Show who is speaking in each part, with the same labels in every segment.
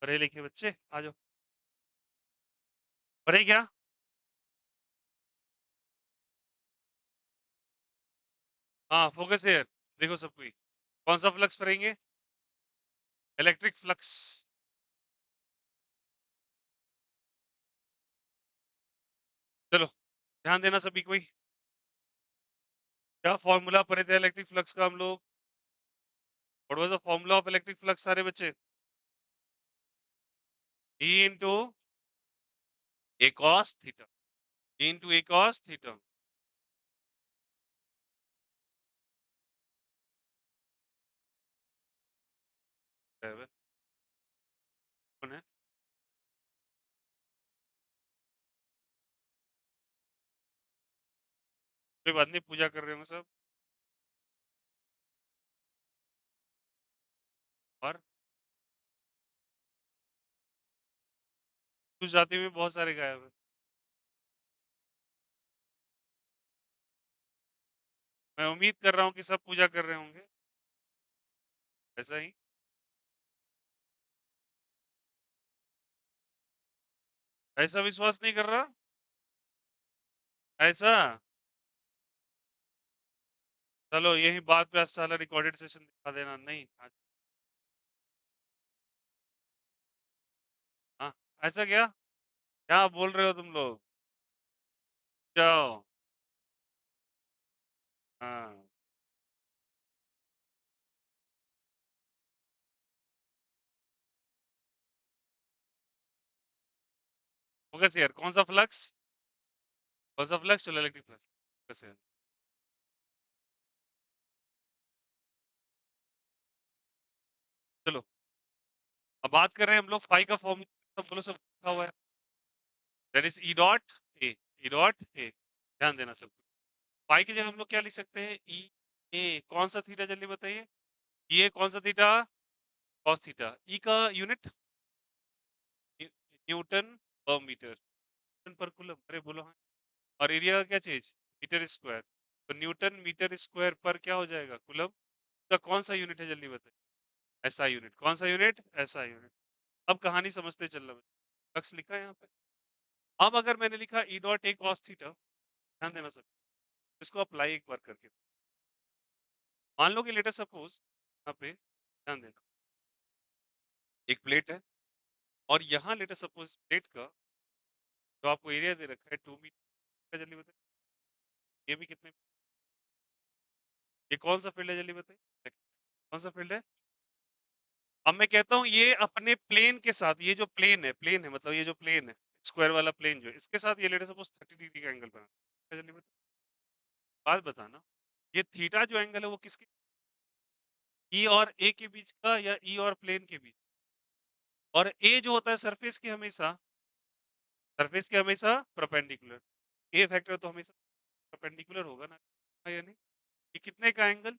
Speaker 1: पढ़े लिखे बच्चे आ जाओ। पढ़े क्या? हाँ, फोकस हियर। देखो सब कोई। कौन सा फ्लक्स पढ़ेंगे? Electric flux. चलो, ध्यान देना सभी कोई। क्या फॉर्मूला पढ़े थे इलेक्ट्रिक फ्लक्स का हम लोग? What was the formula of electric flux सारे बच्चे? E into a cos theta. E into a cos theta. बराबर। कौन है? कोई बात नहीं, पूजा कर रहे होंगे सब। और कुछ जाति में बहुत सारे गायब है। मैं उम्मीद कर रहा हूँ कि सब पूजा कर रहे होंगे। ऐसा ही। ऐसा विश्वास नहीं कर रहा? ऐसा। चलो यही बात पे आज साला रिकॉर्डेड सेशन दिखा देना नहीं हाँ। हाँ, ऐसा क्या? क्या बोल रहे हो तुम लोग? जाओ। हाँ। फोकस यार, कौन सा फ्लक्स? कौन सा फ्लक्स? चलो इलेक्ट्रिक फ्लक्स। फोकस यार। चलो, अब बात कर रहे हैं हम लोग फाई का फॉर्म। सब बोलो, सब लिखा हुआ है। That is E dot A. E dot A. ध्यान देना सब। फाई की जगह हम लोग क्या लिख सकते हैं? ई ए। कौन सा थीटा जल्दी बताइए? ई ए कौन सा थीटा? Cos theta. ई का यूनिट न्यूटन पर मीटर। न्यूटन पर कूलम, अरे बोलो हाँ। और एरिया का क्या चीज? Metre square. तो न्यूटन मीटर स्क्वायर पर क्या हो जाएगा? कूलम। का कौन सा यूनिट है जल्दी बताइए? ऐसा यूनिट। कौन सा यूनिट? ऐसा यूनिट। अब कहानी समझते चल रहा है। फ्लक्स लिखा है यहाँ पे। अब अगर मैंने लिखा E dot A cos theta, ध्यान देना सब। इसको अप्लाई एक बार करके मान लो कि लेटर सपोज यहाँ पे ध्यान देना, एक प्लेट है और यहाँ लेटर सपोज प्लेट का जो आपको एरिया दे रखा है 2 मीटर। जल्दी बताइए ये भी कितने? ये कौन सा फील्ड है जल्दी बताइए? कौन सा फील्ड है? अब मैं कहता हूँ ये अपने प्लेन के साथ, ये जो प्लेन है मतलब ये जो प्लेन है स्क्वायर वाला प्लेन जो है, इसके साथ ये लेटर सपोज 30 डिग्री का एंगल बना। जल्दी बताइए, बात बताना। ये थीटा जो एंगल है वो किसके? ई और ए के बीच का या ई और प्लेन के बीच? और ए जो होता है सरफेस के हमेशा परपेंडिकुलर। ए फैक्टर तो हमेशा परपेंडिकुलर होगा ना, हाँ या नहीं? ये कितने का एंगल?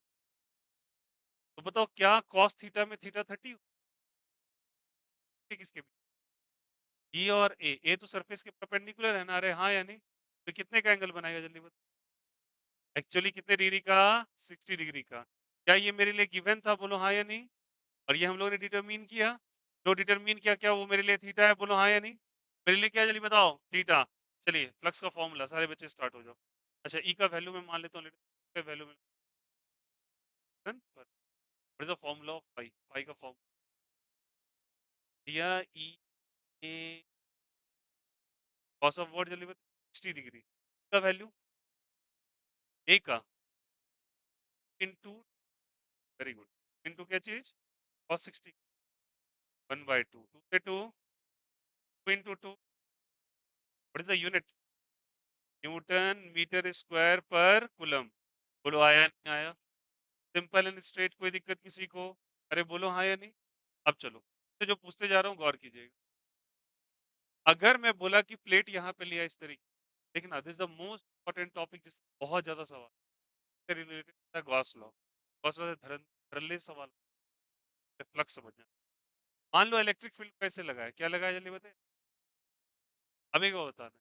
Speaker 1: तो बताओ क्या कॉस थीटा में थीटा 30 किसके बीच? ई और ए तो सरफेस के परपेंडिकुलर है ना, अरे हाँ या नहीं? तो कितने का एंगल बनाएगा जल्दी बताओ? एक्चुअली कितने डिग्री का? 60 डिग्री का। क्या ये मेरे लिए गिवन था? बोलो हाँ या नहीं? और ये हम लोगों ने डिटरमिन किया। जो डिटरमिन किया क्या वो मेरे लिए थीटा है? बोलो हाँ या नहीं? मेरे लिए क्या जल्दी बताओ? थीटा। चलिए फ्लक्स का फॉर्मूला सारे बच्चे स्टार्ट हो जाओ। अच्छा, ई का वैल्यू मैं मान लेता हूँ, का वैल्यू में what is the formula of pi? Pi का फॉर्म दिया E A cos of what जल्दी बताओ? 60 डिग्री का वैल्यू ए का इनटू, वेरी गुड, इनटू क्या चीज? कॉस 60 1/2 2 से 2 into 2। What is the unit? Newton metre square पर कूलम। बोलो आया नहीं आया? सिंपल एंड स्ट्रेट, कोई दिक्कत किसी को? अरे बोलो हाँ या नहीं? अब चलो, तो जो पूछते जा रहा हूँ गौर कीजिएगा। अगर मैं बोला कि प्लेट यहाँ पे लिया इस तरीके, देखना this the most important topic जिस बहुत ज्यादा सवाल related Gauss law. Gauss law से धरल्ले सवाल फ्लक्स समझना। मान लो इलेक्ट्रिक फील्ड कैसे लगाया, क्या लगाया जल्दी बताए? अब एक बात बताना।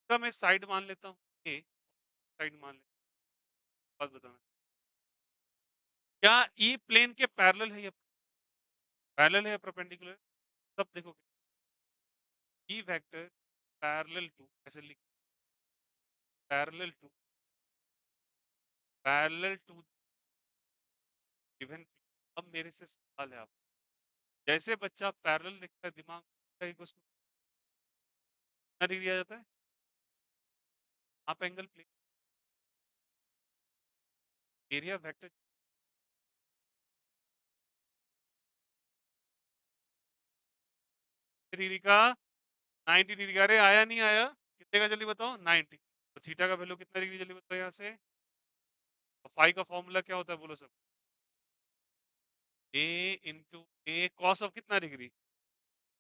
Speaker 1: इसका मैं साइड मान लेता हूँ ए, साइड मान लेता हूँ, बात बताना। क्या ई प्लेन के पैरेलल है या परपेंडिकुलर? तब देखो ई वेक्टर पैरेलल टू कैसे लिख, parallel to, parallel to given. अब मेरे से सवाल है आप, जैसे बच्चा पैरेलल लिखता है दिमाग में इक्वल्स टू कितना डिग्री आ जाता है? आप angle play, area vector degree का 90 डिग्री का। अरे आया नहीं आया, कितने का जल्दी बताओ? 90। तो थीटा का वैल्यू कितना डिग्री जल्दी बताओ यहाँ से? फाई का फॉर्मूला क्या होता है बोलो सब? ए इंटू ए कॉस ऑफ कितना डिग्री?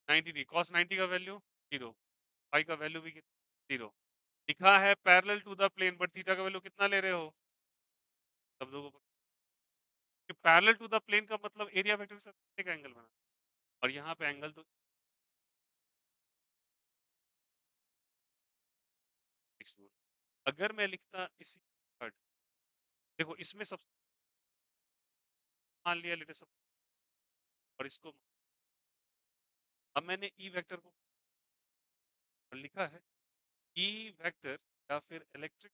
Speaker 1: 90 डिग्री। कॉस 90 का वैल्यू 0, फाई का वैल्यू भी 0। लिखा है parallel to the plane, but theta का वैल्यू कितना ले रहे हो? सब लोगों को पैरेलल टू द प्लेन का मतलब एरिया वेक्टर के साथ कितने का एंगल बना, और यहाँ पे एंगल तो फिक्स बोल। अगर मैं लिखता इसी देखो इसमें सब मान लिया लेटे सब, और इसको अब मैंने ई वेक्टर को लिखा है, ई वेक्टर या फिर electric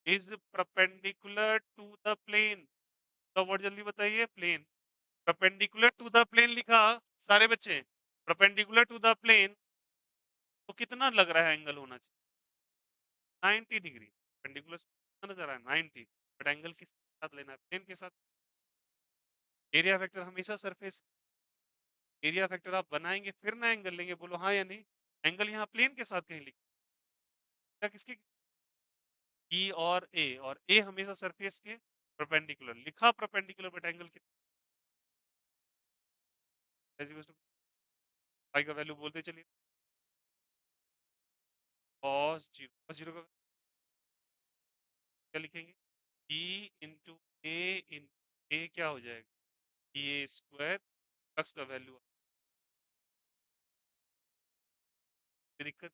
Speaker 1: is perpendicular to the plane. तो वर्ड जल्दी बताइए, plane. Perpendicular to the plane लिखा सारे बच्चे, परपेंडिकुलर टू द प्लेन, तो कितना लग रहा है एंगल होना चाहिए? 90 डिग्री। परपेंडिकुलर नजर आ रहा है 90, बट एंगल किस साथ लेना है? प्लेन के साथ। एरिया वेक्टर हमेशा सरफेस, एरिया वेक्टर आप बनाएंगे फिर ना एंगल लेंगे, बोलो हाँ या नहीं? एंगल यहाँ प्लेन के साथ कहीं लिखा किसके? ई और ए हमेशा सरफेस के परपेंडिकुलर लिखा, परपेंडिकुलर बट एंगल कितना? पाई का वैल्यू बोलते चलिए, cos 0, cos 0 का क्या लिखेंगे? ई इंटू ए इन ए क्या हो जाएगा? ए स्क्वायर, एक्स का वैल्यू दिक्कत।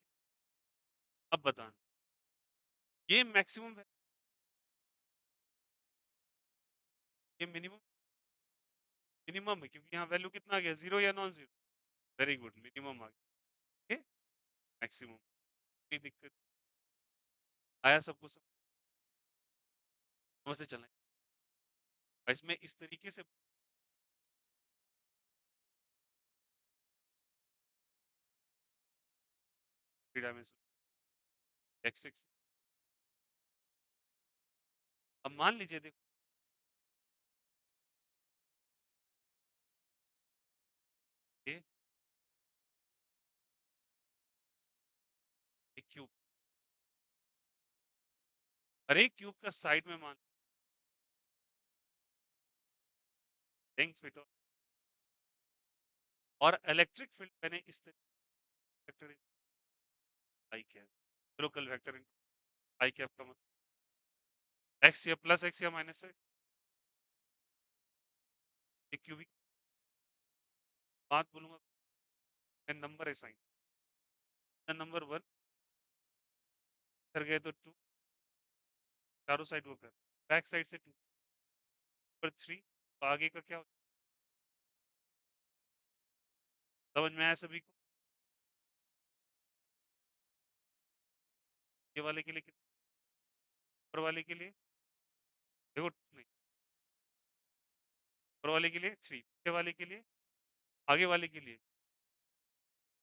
Speaker 1: अब बताना, ये मैक्सिमम है, ये मिनिमम, मिनिमम है क्योंकि यहाँ वैल्यू कितना आ गया? 0 या नॉन 0? वेरी गुड, मिनिमम आ गया। मैक्सिमम कोई दिक्कत आया सबको? समझते चलें इसमें इस तरीके से थ्री डायमेंशन एक्स एक्स। अब मान लीजिए देखो ये एक क्यूब, हर एक क्यूब का साइड में मान लेंथ फिट, और इलेक्ट्रिक फील्ड मैंने इस तरीके आई कैप लोकल वेक्टर आई कैप का मतलब एक्स या प्लस एक्स या माइनस एक्स, एक क्यूबिक बात बोलूंगा। नंबर है साइन, नंबर वन कर गए तो टू, चारों साइड वो कर, बैक साइड से टू पर थ्री, तो आगे का क्या समझ में आया सभी को? ये वाले के लिए कितना, ऊपर वाले के लिए देखो नहीं, ऊपर वाले के लिए थ्री, पीछे वाले के लिए, आगे वाले के लिए,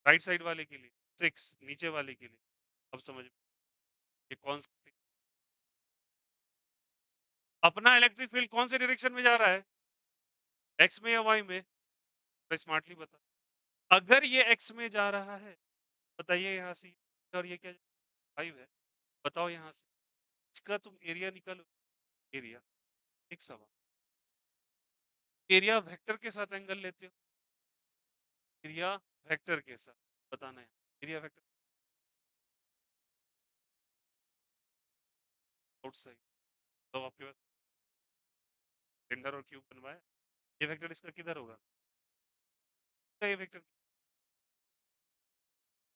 Speaker 1: राइट साइड वाले के लिए सिक्स, नीचे वाले के लिए। अब समझ में ये कौन सा अपना इलेक्ट्रिक फील्ड कौन से डायरेक्शन में जा रहा है? एक्स में या वाई में? तो स्मार्टली बता, अगर ये एक्स में जा रहा है बताइए यहाँ से, और ये क्या फाइव है, बताओ यहाँ से इसका तुम एरिया निकालो। एरिया एक सवाल, एरिया वेक्टर के साथ एंगल लेते हो, एरिया वेक्टर के साथ बताना है, एरिया वेक्टर आउटसाइड। तो आपके पास सिलेंडर और क्यूब बनवाया, ये वेक्टर इसका किधर होगा? ये वेक्टर,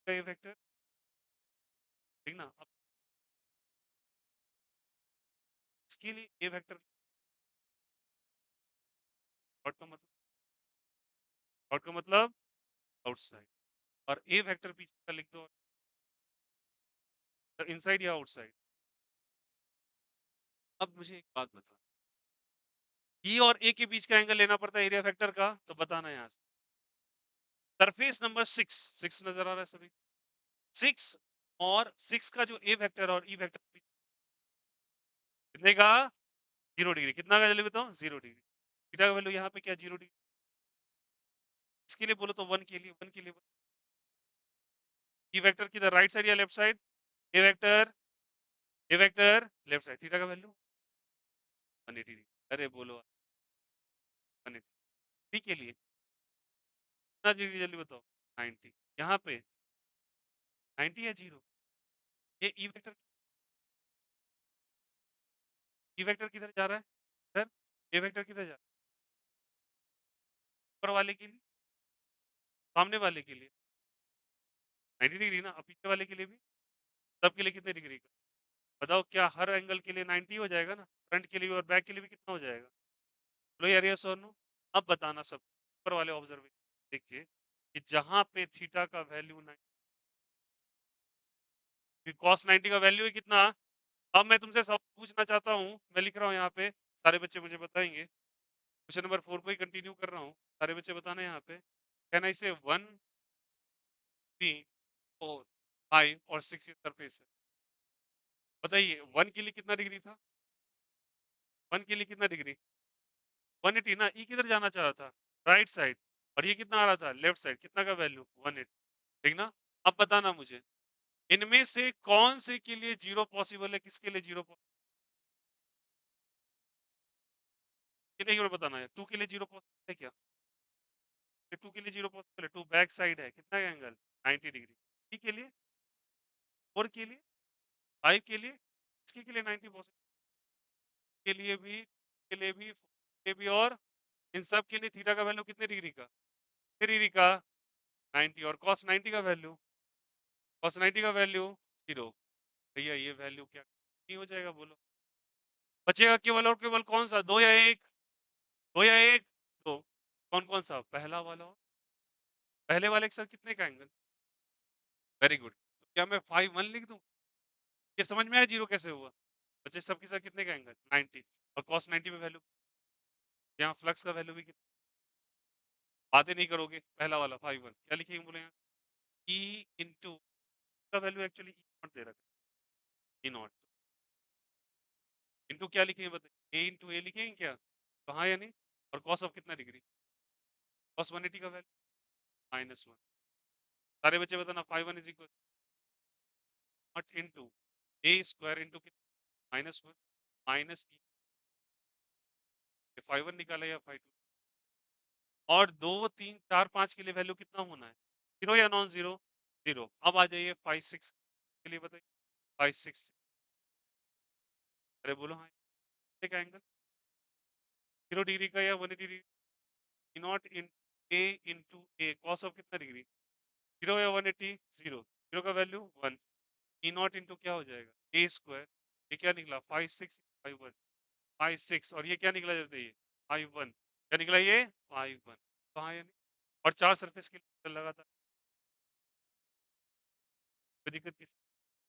Speaker 1: ये वेक्टर ठीक ना? अब इसके लिए ये वेक्टर डॉट का मतलब, डॉट का मतलब आउटसाइड, और ए वेक्टर पीछे का लिख दो, इनसाइड या आउटसाइड। अब मुझे एक बात बता, ई और ए के बीच का एंगल लेना पड़ता है एरिया फैक्टर का, तो बताना यहाँ से। सरफेस नंबर 6, 6 नजर आ रहा है सभी, 6 और 6 का जो ए वेक्टर और ई वेक्टर कितने का, 0 डिग्री, कितना का, जल्दी बताओ, 0 डिग्री। थीटा का वैल्यू यहाँ पे क्या, 0 डिग्री। इसके लिए बोलो तो 1 के लिए, 1 के लिए ई वेक्टर किधर, राइट साइड या लेफ्ट साइड, ए वेक्टर, ए वेक्टर लेफ्ट साइड, थीटा का वैल्यू 180 डिग्री। अरे बोलो 180 के लिए कितना डिग्री, जल्दी बताओ, 90। यहाँ पे 90 या 0, ये ई वेक्टर किधर जा रहा है, सर, ए वेक्टर किधर जा रहा है, ऊपर वाले के लिए, सामने वाले के लिए 90 डिग्री ना, अब पीछे वाले के लिए भी, सबके लिए कितने डिग्री का, बताओ, क्या हर एंगल के लिए 90 हो जाएगा ना, फ्रंट के लिए भी और बैक के लिए भी कितना हो जाएगा, बोलो यार यस और नो। अब बताना सब ऊपर वाले ऑब्जर्वेशन देख के कि जहां पे थीटा का वैल्यू 90, कॉस 90 का वैल्यू है कितना। अब मैं तुमसे सब पूछना चाहता हूँ, मैं लिख रहा हूँ यहाँ पे, सारे बच्चे मुझे बताएंगे, क्वेश्चन नंबर 4 को ही कंटिन्यू कर रहा हूँ, सारे बच्चे बताना यहाँ पे, कहना इसे 1, 3, 4, 5 और 6 सरफेस है, बताइए 1 के लिए कितना डिग्री था, 1 के लिए कितना डिग्री, 180 ना, ई किधर जाना चाह रहा था, राइट साइड, और ये कितना आ रहा था, लेफ्ट साइड, कितना का वैल्यू 180, ठीक ना। अब बताना मुझे, इनमें से कौन से के लिए जीरो पॉसिबल है, किसके लिए जीरो पॉसिबल है, बताना है, 2 के लिए जीरो पॉसिबल है क्या, 2 के लिए जीरो पॉसिबल है, 2 बैक साइड है, कितना एंगल 90 डिग्री, 3 के लिए, 4 के लिए, 5 के लिए, इसके के लिए 90 पॉसिबल, के लिए भी, के लिए भी, 4 के लिए भी, और इन सब के लिए थीटा का वैल्यू कितने डिग्री का, कितने डिग्री का, 90, और cos 90 का वैल्यू, cos 90 का वैल्यू 0। भैया ये वैल्यू क्या नहीं हो जाएगा, बोलो, बचेगा केवल और केवल कौन सा, दो या एक, दो या एक, दो, कौन कौन सा, पहला वाला और पहले वाले के साथ कितने का एंगल, वेरी गुड, तो क्या मैं 5 1 लिख दूं, ये समझ में आया जीरो कैसे हुआ, बच्चे सबके साथ कितने का एंगल 90, और cos 90 में वैल्यू, यहाँ फ्लक्स का वैल्यू भी कितना, बातें नहीं करोगे, पहला वाला 5 1 क्या लिखेंगे, बोले यहाँ ई इंटू का value actually E not they रखा है, ई नॉट, इंटू क्या लिखेंगे बताइए, ए इंटू ए लिखेंगे क्या, तो हाँ या नहीं, और cos ऑफ कितना डिग्री, cos 180 का वैल्यू -1, सारे बच्चे बताना 5 1 is equal nought into A square into -1 minus E, 5 1 निकाला या 5 2, और 2 3 4 5 के लिए वैल्यू कितना होना है, जीरो या नॉन जीरो, जीरो। अब आ जाइए 5 6 के लिए बताइए, 5 6, अरे बोलो हाँ, कितने का एंगल, 0 डिग्री का या 180 degree, E not in A into A, cos of कितना डिग्री, जीरो या 180, जीरो, जीरो का वैल्यू 1, ई नॉट इंटू क्या हो जाएगा ए स्क्वायर, ये क्या निकला 5 6 5 1, 5 6, और ये क्या निकला जल्दी, ये 5 1, क्या निकला ये 5 1, कहाँ है, और चार सरफेस के लिए लगा था, कोई दिक्कत किसी,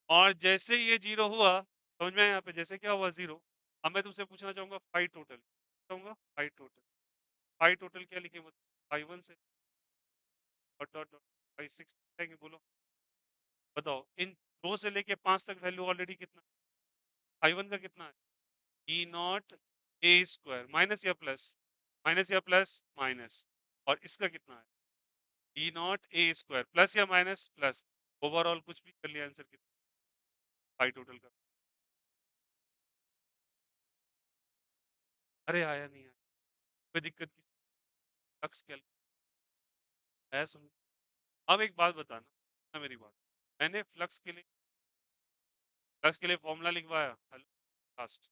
Speaker 1: और जैसे ये जीरो हुआ, समझ में आया यहाँ पे, जैसे क्या हुआ जीरो, अब मैं तुमसे पूछना चाहूंगा फाइव टोटल, चाहूंगा फाइव टोटल, फाइव टोटल क्या लिखे, 5 1 से डॉट डॉट डॉट 5 6 बोलो, बताओ इन 2 से लेके 5 तक वैल्यू ऑलरेडी कितना, 5 1 का कितना है, ई नॉट ए स्क्वायर, माइनस या प्लस, माइनस या प्लस माइनस, और इसका कितना है ई नॉट ए स्क्वायर, प्लस या माइनस प्लस, ओवरऑल कुछ भी कर लिया, आंसर कितना, फाइव टोटल का, अरे आया नहीं आया, कोई दिक्कत की, फ्लक्स क्या है समझ। अब एक बात बताना ना, मेरी बात, मैंने फ्लक्स के लिए फॉर्मूला लिखवाया, हेलो लास्ट,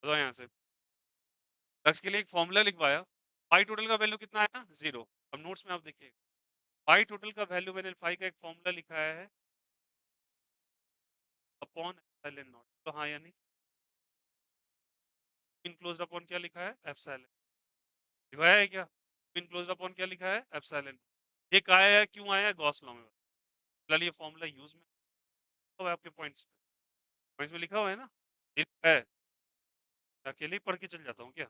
Speaker 1: बताओ यहाँ से, फ्लक्स के लिए एक फॉर्मूला लिखवाया, फाइव टोटल का वैल्यू कितना है ना, जीरो, अब नोट्स में आप देखिए, फाइव टोटल का वैल्यू मैंने फाइव का एक फॉर्मूला लिखा है, अपॉन एप्सिलॉन नॉट, तो हाँ या नहीं, इनक्लोज्ड अपॉन क्या लिखा है, एप्सिलॉन, लिखवाया है क्या, इनक्लोज्ड अपॉन क्या लिखा है, एप्सिलॉन। ये कहाँ आया है, क्यों आया है, गॉस लॉ में। फिलहाल ये फॉर्मूला यूज में लिखा हुआ है आपके पॉइंट्स में, पॉइंट्स में लिखा हुआ है ना, ये है। अकेले ही पढ़ के चल जाता हूँ क्या।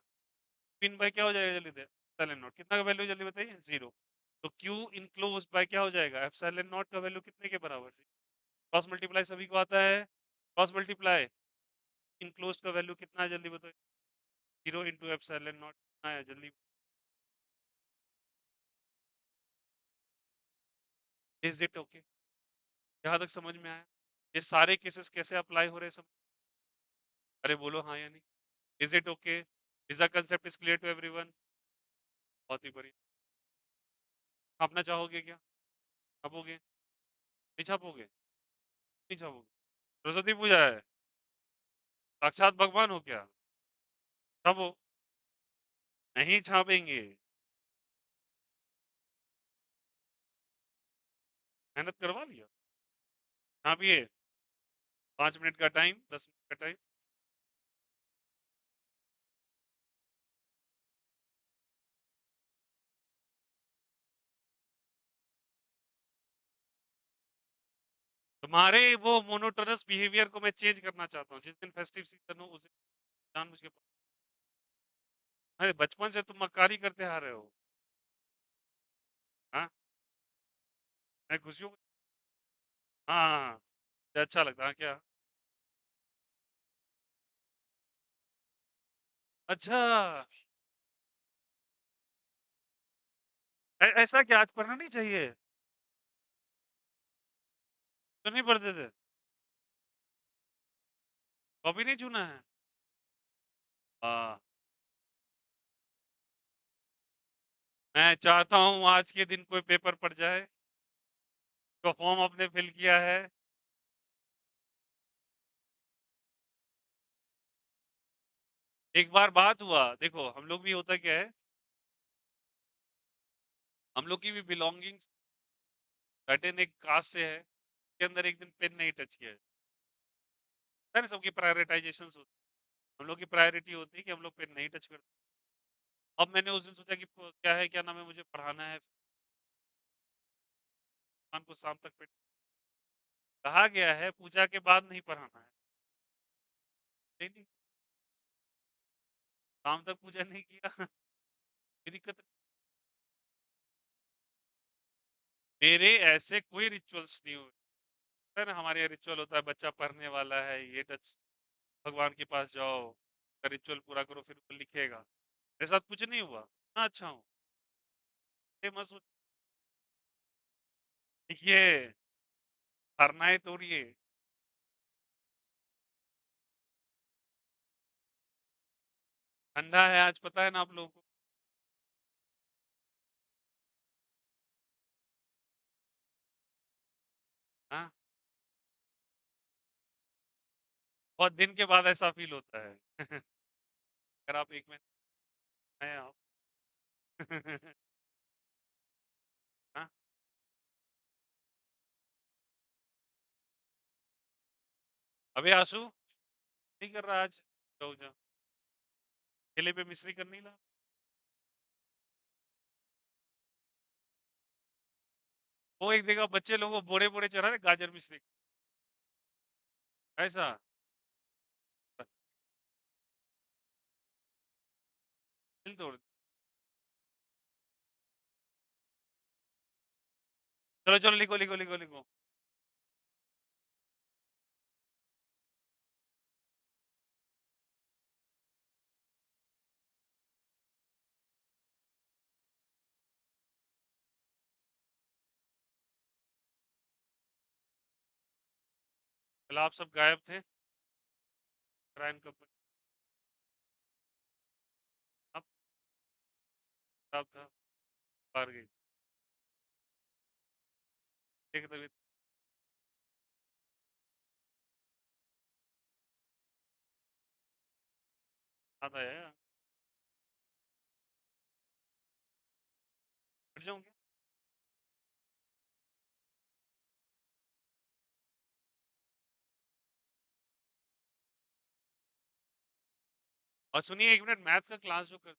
Speaker 1: पिन बाय क्या हो जाएगा जल्दी से, एप्सिलॉन नॉट, कितना का वैल्यू जल्दी बताइए, 0। तो क्यू इनक्लोज बाय क्या हो जाएगा, एप्सिलॉन नॉट का वैल्यू कितने के बराबर, क्रॉस मल्टीप्लाई सभी को आता है, क्रॉस मल्टीप्लाई इनक्लोज का वैल्यू कितना है जल्दी बताइए, 0 इंटू एप्सिलॉन नॉट कितना है जल्दी। इज इट ओके, यहाँ तक समझ में आया, ये सारे केसेस कैसे अप्लाई हो रहे हैं सब, अरे बोलो हाँ या नहीं, is it okay, is the concept is clear to everyone. बहुत ही बढ़िया। छापना चाहोगे क्या, छापोगे, नहीं छापोगे, नहीं छापोगे, सरस्वती पूजा है, साक्षात भगवान हो क्या, छापो, नहीं छापेंगे, मेहनत करवा लिया, छापिए, 5 मिनट का टाइम, 10 मिनट का टाइम। तुम्हारे वो मोनोटोनस बिहेवियर को मैं चेंज करना चाहता हूँ, जिस दिन फेस्टिव सीजन हो उस दिन जान मुझे, अरे बचपन से तुम मक्कारी करते आ रहे हो, हाँ, मैं खुशियों, हाँ हाँ, हाँ, अच्छा लगता है क्या, अच्छा, ऐसा क्या आज पढ़ना नहीं चाहिए, तो नहीं पढ़ते थे, कॉपी नहीं चुना है, हाँ, मैं चाहता हूँ आज के दिन कोई पेपर पढ़ जाए, जो फॉर्म आपने फिल किया है, एक बार बात हुआ, देखो हम लोग भी होता क्या है, हम लोग की भी बिलोंगिंग्स सर्टेन एक कास्ट से है, के अंदर एक दिन पेन नहीं टच किया है ना, सबकी प्रायोरिटाइजेशन होती है, हम लोग की प्रायोरिटी होती है कि हम लोग पेन नहीं टच करते। अब मैंने उस दिन सोचा कि क्या है, क्या नाम है, मुझे पढ़ाना है, शाम को शाम तक पेन, कहा गया है पूजा के बाद नहीं पढ़ाना है, नहीं नहीं, शाम तक पूजा नहीं किया, कोई दिक्कत नहीं। मेरे ऐसे कोई रिचुअल्स नहीं हुए, है ना, हमारे यहाँ रिचुअल होता है, बच्चा पढ़ने वाला है, ये टच, भगवान के पास जाओ, रिचुअल पूरा करो, फिर वो लिखेगा, मेरे साथ कुछ नहीं हुआ, इतना अच्छा हूँ, ये मत सोच, लिखिए, धरनाएं तोड़िए, ठंडा है आज, पता है ना आप लोगों को, हाँ, बहुत दिन के बाद ऐसा फील होता है, अगर आप एक महीने आए आप, हाँ, अबे आंसू नहीं कर रहा आज, जाओ जाओ, ठेले पे मिश्री करनी ला, वो एक देखा बच्चे लोगों को बोरे बोरे चढ़ा रहे गाजर मिश्री, ऐसा, दिल तोड़, चलो चलो लिखो लिखो लिखो लिखो, कल आप सब गायब थे, क्राइम कंपनी, अब खराब था, हार गई, एक तबीयत आता है, हट जाऊंगे, और सुनिए एक मिनट, मैथ्स का क्लास जो कर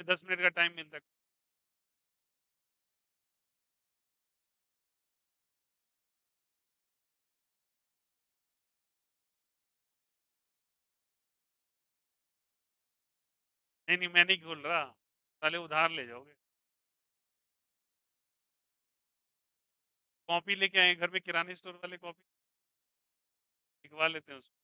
Speaker 1: 10 मिनट का टाइम मिलता है। नहीं, नहीं मैं नहीं खोल रहा, साले उधार ले जाओगे। कॉपी लेके आए घर में, किराने स्टोर वाले कॉपी लिखवा लेते हैं उसको।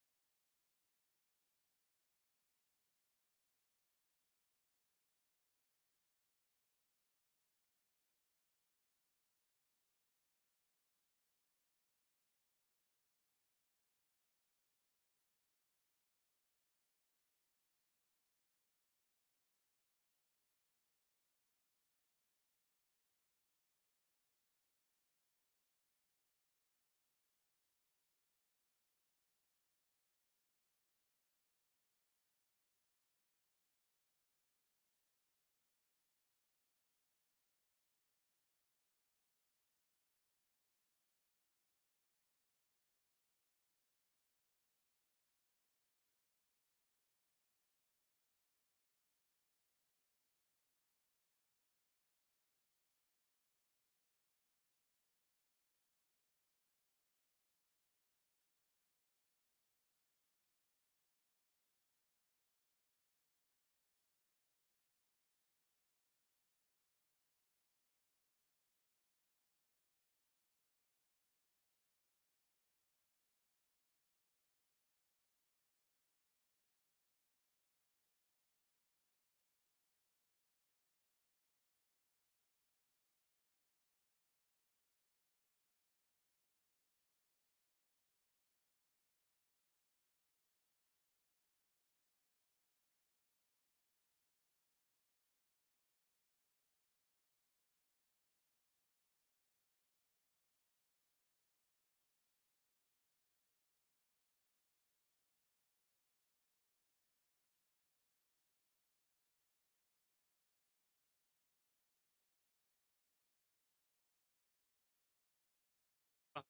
Speaker 1: हाँ,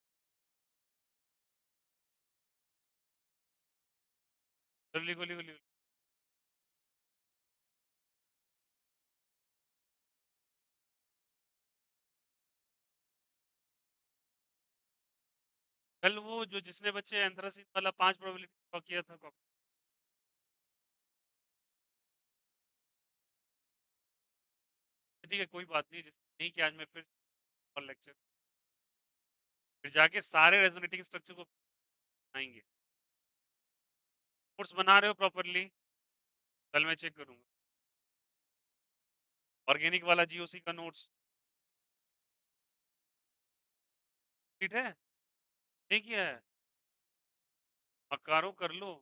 Speaker 1: चलो लिखो, लिखो, लिखो। कल वो जो जिसने बच्चे एंथ्रासिन वाला 5 प्रोबेबिलिटी ड्रॉ किया था, ठीक है कोई बात नहीं, जिसने नहीं किया आज मैं फिर और लेक्चर फिर जाके सारे रेजोनेटिंग स्ट्रक्चर को बनाएंगे। कोर्स बना रहे हो प्रॉपरली? कल मैं चेक करूंगा। ऑर्गेनिक वाला जीओसी का नोट्स ठीक है? नहीं किया है? मकारो कर लो।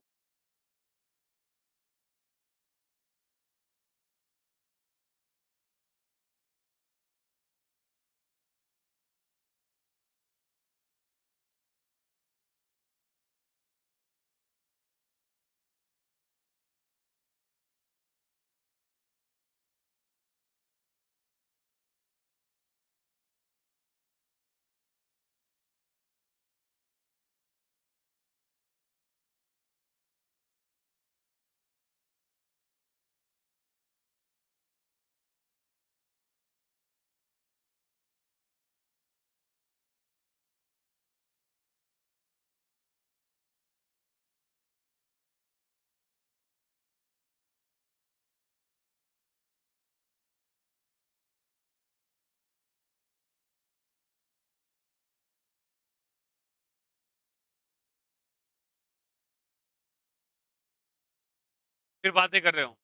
Speaker 1: फिर बातें कर रहे हो?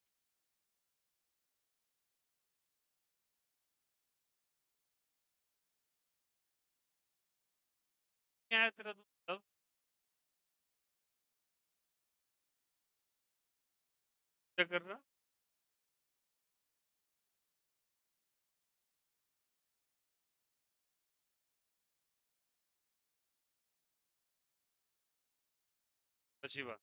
Speaker 1: क्या है तेरा मतलब? क्या कर रहा? अच्छी बात।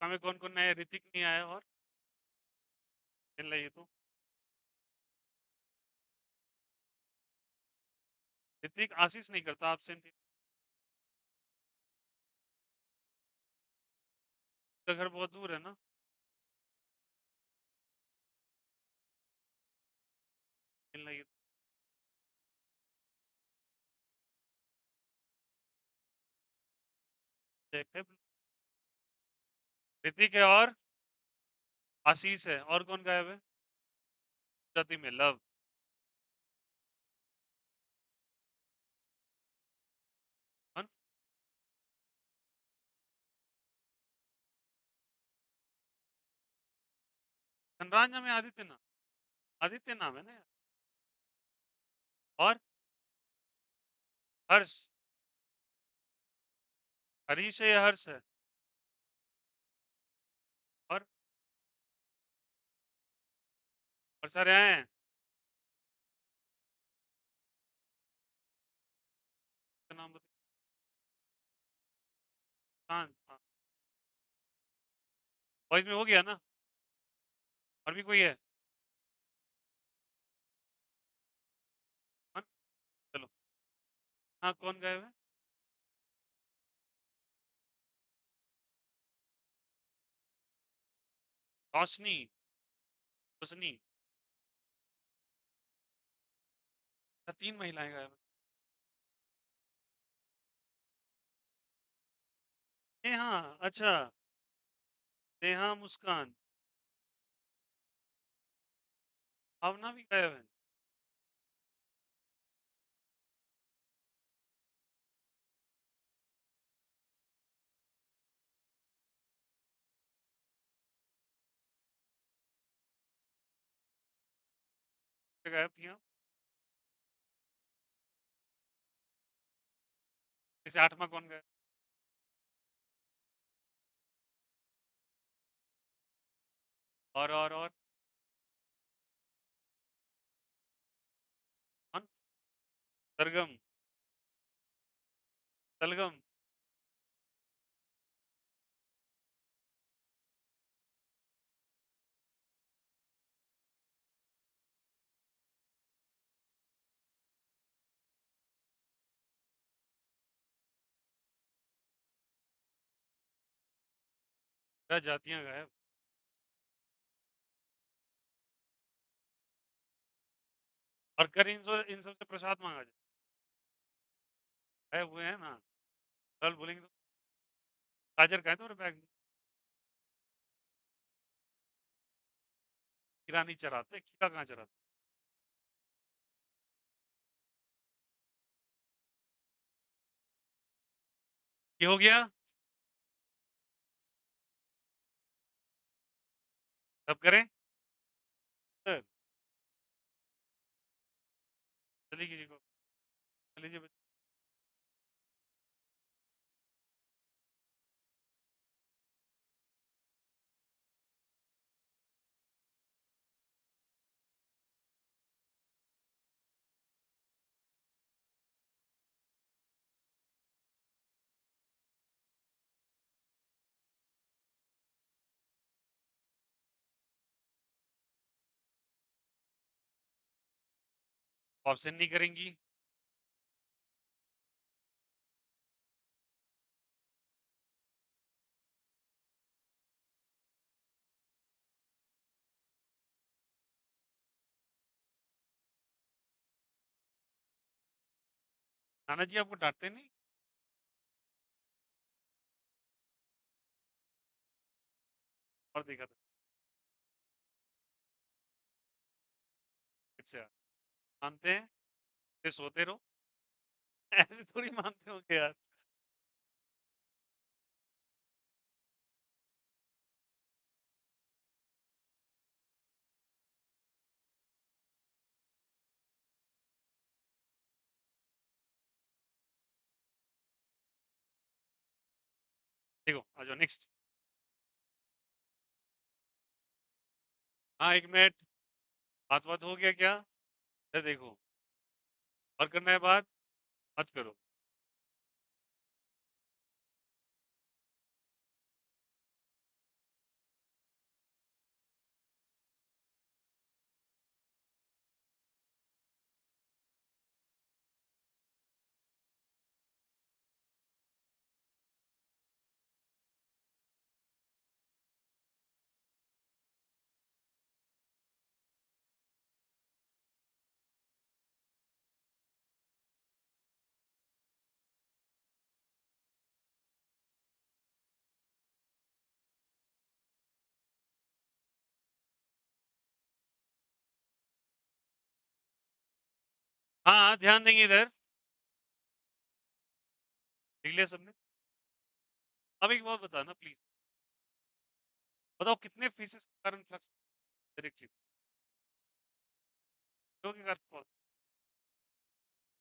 Speaker 1: हमें कौन-कौन नया ऋतिक नहीं आया और खेल रही है तो ऋतिक आशीष नहीं करता आपसे उसका घर बहुत दूर है ना खेल रही है देखे ऋतिक है और आशीष है और कौन गायब है जाति में लव कौन धनराज में आदित्य नाम आदित्य नाम है ना यार और हर्ष हरीश है या हर्ष है और सारे आए हैं क्या नाम बताइए हाँ हाँ वॉइस में हो गया ना और भी कोई है कौन चलो हाँ कौन गायब है रोशनी रोशनी अच्छा, तीन महिलाएं गायब हैं नेहा अच्छा नेहा मुस्कान भावना भी गायब है क्या गायब थी आप जैसे आठवां कौन गायब और कौन सरगम सलगम क्या जातियां गायब और कर इन सब से प्रसाद मांगा जाए गायब हुए हैं ना कल बोलेंगे तो चार्जर का है तुम्हारे बैग में खीरा नहीं चराते खीरा कहाँ चराते ये हो गया तब करें सर जल्दी कीजिए लीजिए ऑप्शन नहीं करेंगी नाना जी आपको डांटते नहीं और देखा था फिर से मानते हैं फिर सोते रहो ऐसे थोड़ी मानते हो यार देखो आ जाओ नेक्स्ट हाँ एक मिनट बात बात हो गया क्या ये देखो और करना है बात मत करो हाँ, ध्यान देंगे इधर। लिख लिया सबने? अब एक बात बताना प्लीज़, बताओ कितने फेसेस के कारण फ्लक्स डायरेक्टली? 2 के कारण कौन?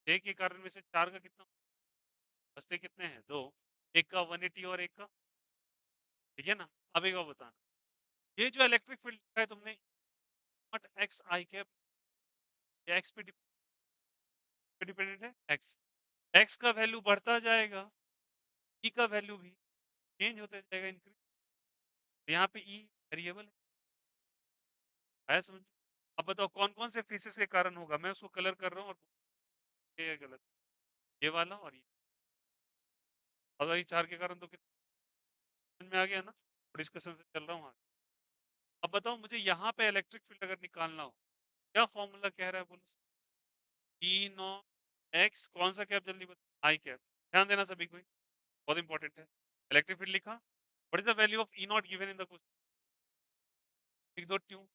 Speaker 1: 6 के कारण में से 4 का कितना बचते कितने हैं? 2। एक का 180 और एक का, ठीक है ना? अब एक बात बताना, ये जो इलेक्ट्रिक फील्ड लिखा है तुमने, नॉट एक्स आई कैप, या एक्स पे डिपेंडेंट है? एक्स। एक्स का वैल्यू बढ़ता जाएगा, ई का वैल्यू भी चेंज होता जाएगा, इंक्रीज। यहाँ पे ई वेरिएबल है समझ? अब बताओ कौन कौन से फेसेस के कारण होगा, मैं उसको कलर कर रहा हूँ, और ये है गलत, ये वाला और ये। और ये 4 के कारण तो कितना समझ में आ गया ना? डिस्कशन से चल रहा हूँ आगे। अब बताओ मुझे यहाँ पे इलेक्ट्रिक फील्ड अगर निकालना हो, क्या फॉर्मूला कह रहा है बोलो? ई नॉट एक्स, कौन सा कैप जल्दी बता, आई कैप। ध्यान देना सभी को, बहुत इंपॉर्टेंट है। इलेक्ट्रिक फील्ड लिखा, what is the value of E not given in the question, लिख दो ट्यू।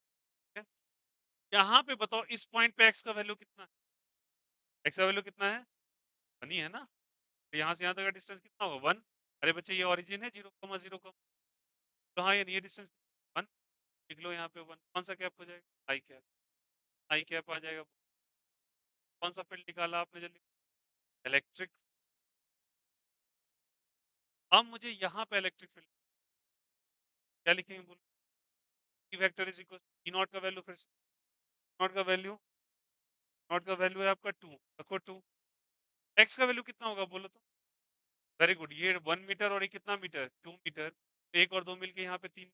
Speaker 1: यहाँ पे बताओ इस पॉइंट पे एक्स का वैल्यू कितना है? एक्स का वैल्यू कितना है? 1 ही है ना? तो यहाँ से यहाँ तक का डिस्टेंस कितना होगा? 1। अरे बच्चे ये ओरिजिन है 0,0, तो हाँ ये डिस्टेंस 1, लिख लो यहाँ पे 1। कौन सा कैप हो जाएगा? आई कैप। आई कैप आ जाएगा। कौन सा फील्ड निकाला आपने जल्दी? इलेक्ट्रिक। अब मुझे यहाँ पे इलेक्ट्रिक फील्ड क्या लिखेंगे बोलो? E vector is equal E not का वैल्यू, फिर से नॉट का वैल्यू, नॉट का वैल्यू है आपका 2, रखो 2। एक्स का वैल्यू कितना होगा बोलो तो? वेरी गुड, ये 1 मीटर और ये कितना मीटर? 2 मीटर। तो 1 और 2 मिलके यहाँ पे 3।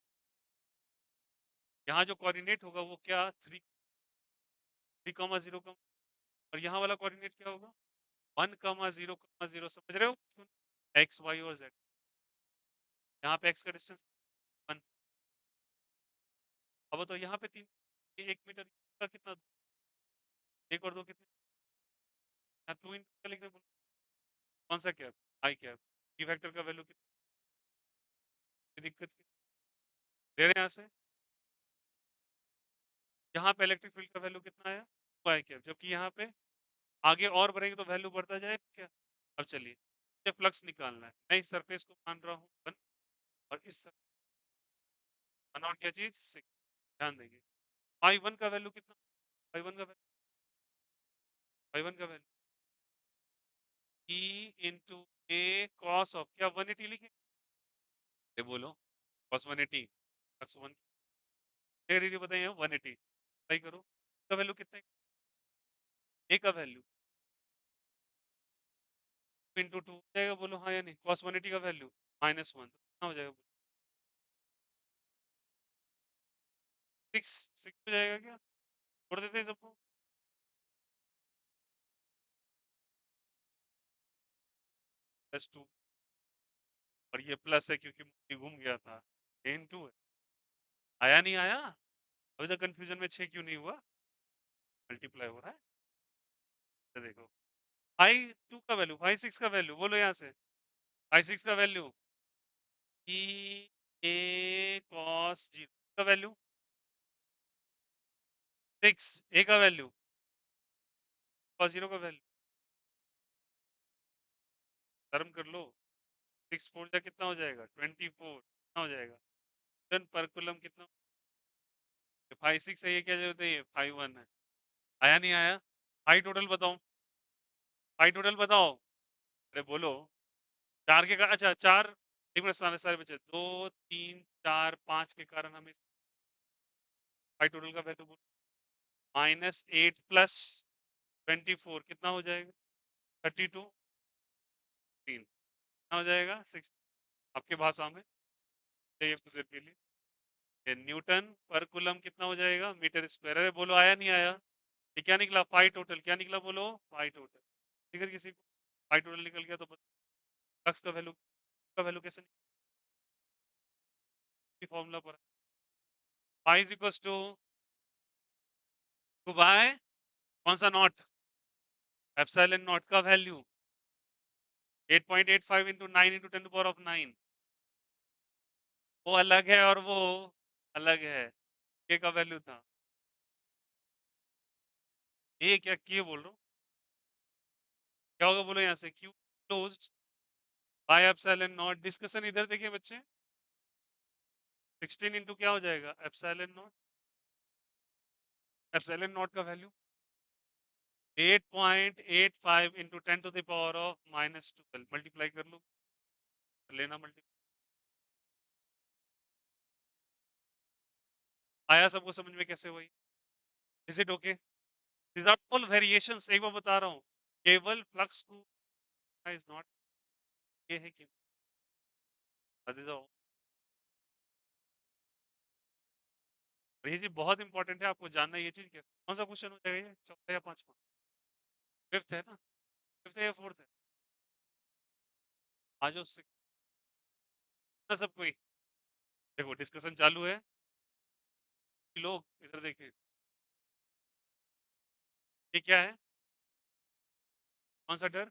Speaker 1: यहाँ जो कोऑर्डिनेट होगा वो क्या? 3,0, और यहाँ वाला कोऑर्डिनेट क्या होगा? 1,0,0, समझ रहे हो? एक्स वाई और जेड। यहाँ पे एक्स का डिस्टेंस 1। अब तो यहाँ पे 3, 1 मीटर का कितना? 1 और 2 कितने? यहाँ 2 इंटू का लिख रहे हैं, कौन सा कैप? आई कैप। ई वेक्टर का वैल्यू कितनी दिक्कत की दे रहे हैं यहाँ से? यहाँ पे इलेक्ट्रिक फील्ड का वैल्यू कितना है? आई कैप, जबकि यहाँ पे आगे और बढ़ेंगे तो वैल्यू बढ़ता जाएगा क्या? अब चलिए, मुझे फ्लक्स निकालना है, मैं इस सरफेस को मान रहा हूँ 1, और इस 1 और क्या चीज 6। ध्यान देंगे, फाई वन का वैल्यू कितना? फाई वन का वैल्यू, फाई वन का value E into A cos of क्या 180 लिखे? ये बोलो, कॉस 180 प्लस 1, बताइए 180 सही करो, का वैल्यू कितना है? ए का वैल्यू इंटू 2 जाएगा, बोलो हाँ या नहीं? कॉस 180 का वैल्यू -1, तो कितना हो जाएगा? 6, 6 हो जाएगा क्या? छोड़ देते हैं सबको। +2, और ये प्लस है क्योंकि मुट्ठी घूम गया था, इंटू है। आया नहीं आया? अभी तक कंफ्यूजन में 6 क्यों नहीं हुआ? मल्टीप्लाई हो रहा है, तो देखो फाई 2 का वैल्यू, फाई 6 का वैल्यू बोलो यहाँ से। फाई 6 का वैल्यू ई ए कॉस 0 का वैल्यू 6, ए का वैल्यू कॉस 0 का वैल्यू, कर्म कर लो। 6 4 जा कितना हो जाएगा? 24, कितना हो जाएगा? न्यूटन पर कूलम कितना? फाई 6 है, ये क्या होता है? ये फाई 1 है। आया नहीं आया? फाई टोटल बताओ, फाई टोटल बताओ। अरे बोलो, 4 के कारण, अच्छा 4, एक मिनट, सारे सारे बचे 2 3 4 5 के कारण हमें फाई टोटल का वैल्यू बोलो। -8 प्लस 24 कितना हो जाएगा? 32, 3 कितना हो जाएगा? 6, आपके भाषा में के लिए। ये न्यूटन पर कूलम कितना हो जाएगा? Metre square. अरे बोलो, आया नहीं आया? ये क्या निकला? फाई टोटल क्या निकला बोलो? Phi total. ठीक है किसी को? फाई टोटल निकल गया तो फ्लक्स का वैल्यू कैसे फॉर्मूला पर? Phi is equal to by कौन सा नॉट? एप्सिलॉन नॉट का value 8.85 into 9 into 10 to the power of 9, वो अलग है और वो अलग है। के का वैल्यू था, ये क्या किए बोल रहा हूँ? क्या होगा बोलो यहाँ से, Q closed by epsilon nought. Discussion इधर देखिए बच्चे, 16 इंटू क्या हो जाएगा, एप्सिलॉन नॉट। एप्सिलॉन नॉट का value 8.85 into 10 to the power of -12, multiply कर लो, लेना मल्टीप्लाई। आया सबको समझ में कैसे हुई? Is it okay? This are all variations, एक बार बता रहा हूँ, केवल फ्लक्स को इज नॉट, ये है कि और ये चीज बहुत इंपॉर्टेंट है, आपको जानना है ये चीज कैसे। कौन सा क्वेश्चन हो जाएगा ये, चौथा या पांचवा? फिफ्थ है ना? फिफ्थ है या फोर्थ है? आज उससे ना सब कोई देखो, डिस्कशन चालू है, लोग इधर देखिए, ये क्या है, कौन सा डर?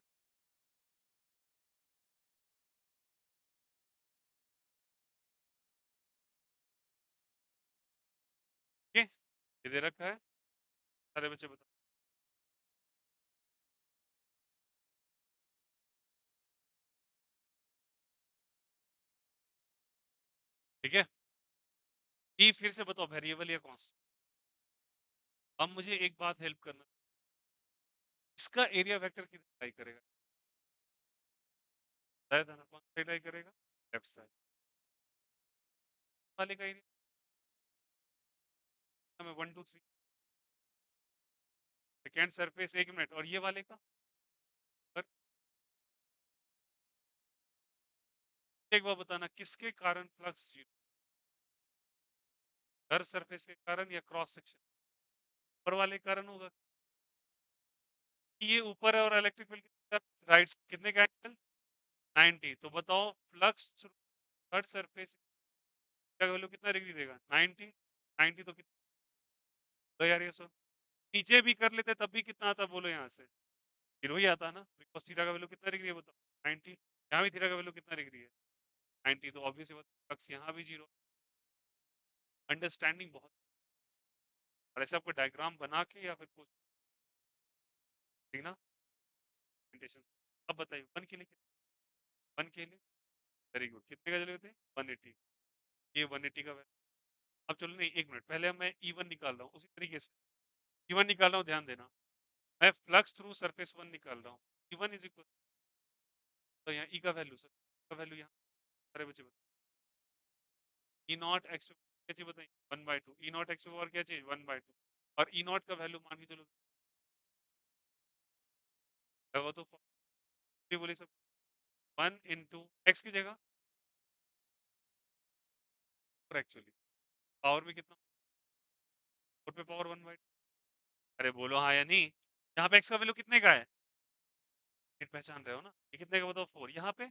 Speaker 1: ये दे रखा है, सारे बच्चे बताओ। ठीक है, ई फिर से बताओ, वेरिएबल या कांस्टेंट? अब मुझे एक बात हेल्प करना, इसका एरिया वेक्टर कितना करेगा? बताया था ना, कौन सा ट्राई करेगा, लेफ्ट साइड वाले का एरिया में 1 2 3 सेकेंड सरफेस, एक मिनट, और ये वाले का? पर एक बार बताना, किसके कारण फ्लक्स जीरो, हर सरफेस के कारण या क्रॉस सेक्शन? ऊपर वाले के कारण होगा, ये ऊपर है और इलेक्ट्रिक फील्ड राइट कितने का एंगल, 90। तो बताओ फ्लक्स थर्ड सरफेस का वैल्यू कितना डिग्री देगा, 90। 90 तो कितना तो यार ये सब नीचे भी कर लेते तब भी कितना आता, बोलो यहाँ से जीरो ही आता ना, बिकॉज थीटा का वैल्यू कितना डिग्री है बताओ, 90। यहाँ भी थीटा का वैल्यू कितना डिग्री है, 90, तो ऑब्वियसली बात फ्लक्स यहाँ भी जीरो। अंडरस्टैंडिंग बहुत, और ऐसे आपको डायग्राम बना के या फिर कुछ, ठीक ना? Presentations। अब बताइए वन के लिए वन के लिए वेरी गुड, कितने का चले थे, 180। ये 180 का वैल्यू, अब चलो नहीं एक मिनट, पहले मैं E1 निकाल रहा हूँ उसी तरीके से, E1 निकाल रहा हूँ, ध्यान देना, मैं फ्लक्स थ्रू सरफेस वन निकाल रहा हूँ, E1 इज इक्वल, तो यहाँ E का वैल्यू, सर का वैल्यू यहाँ, सारे बच्चे बताओ, ई नॉट एक्स क्या चीज बताइए, 1/2, ई नॉट एक्स पावर क्या चीज, 1/2, और ई नॉट का वैल्यू मान के चलो, वो तो बोले सब 1 इंटू एक्स की जगह, एक्चुअली पावर में कितना, 4 पे पावर 1/2। अरे बोलो हाँ या नहीं, यहाँ पे एक्स का वैल्यू कितने का है, पहचान रहे हो ना, ये कितने का बताओ, 4, यहाँ पे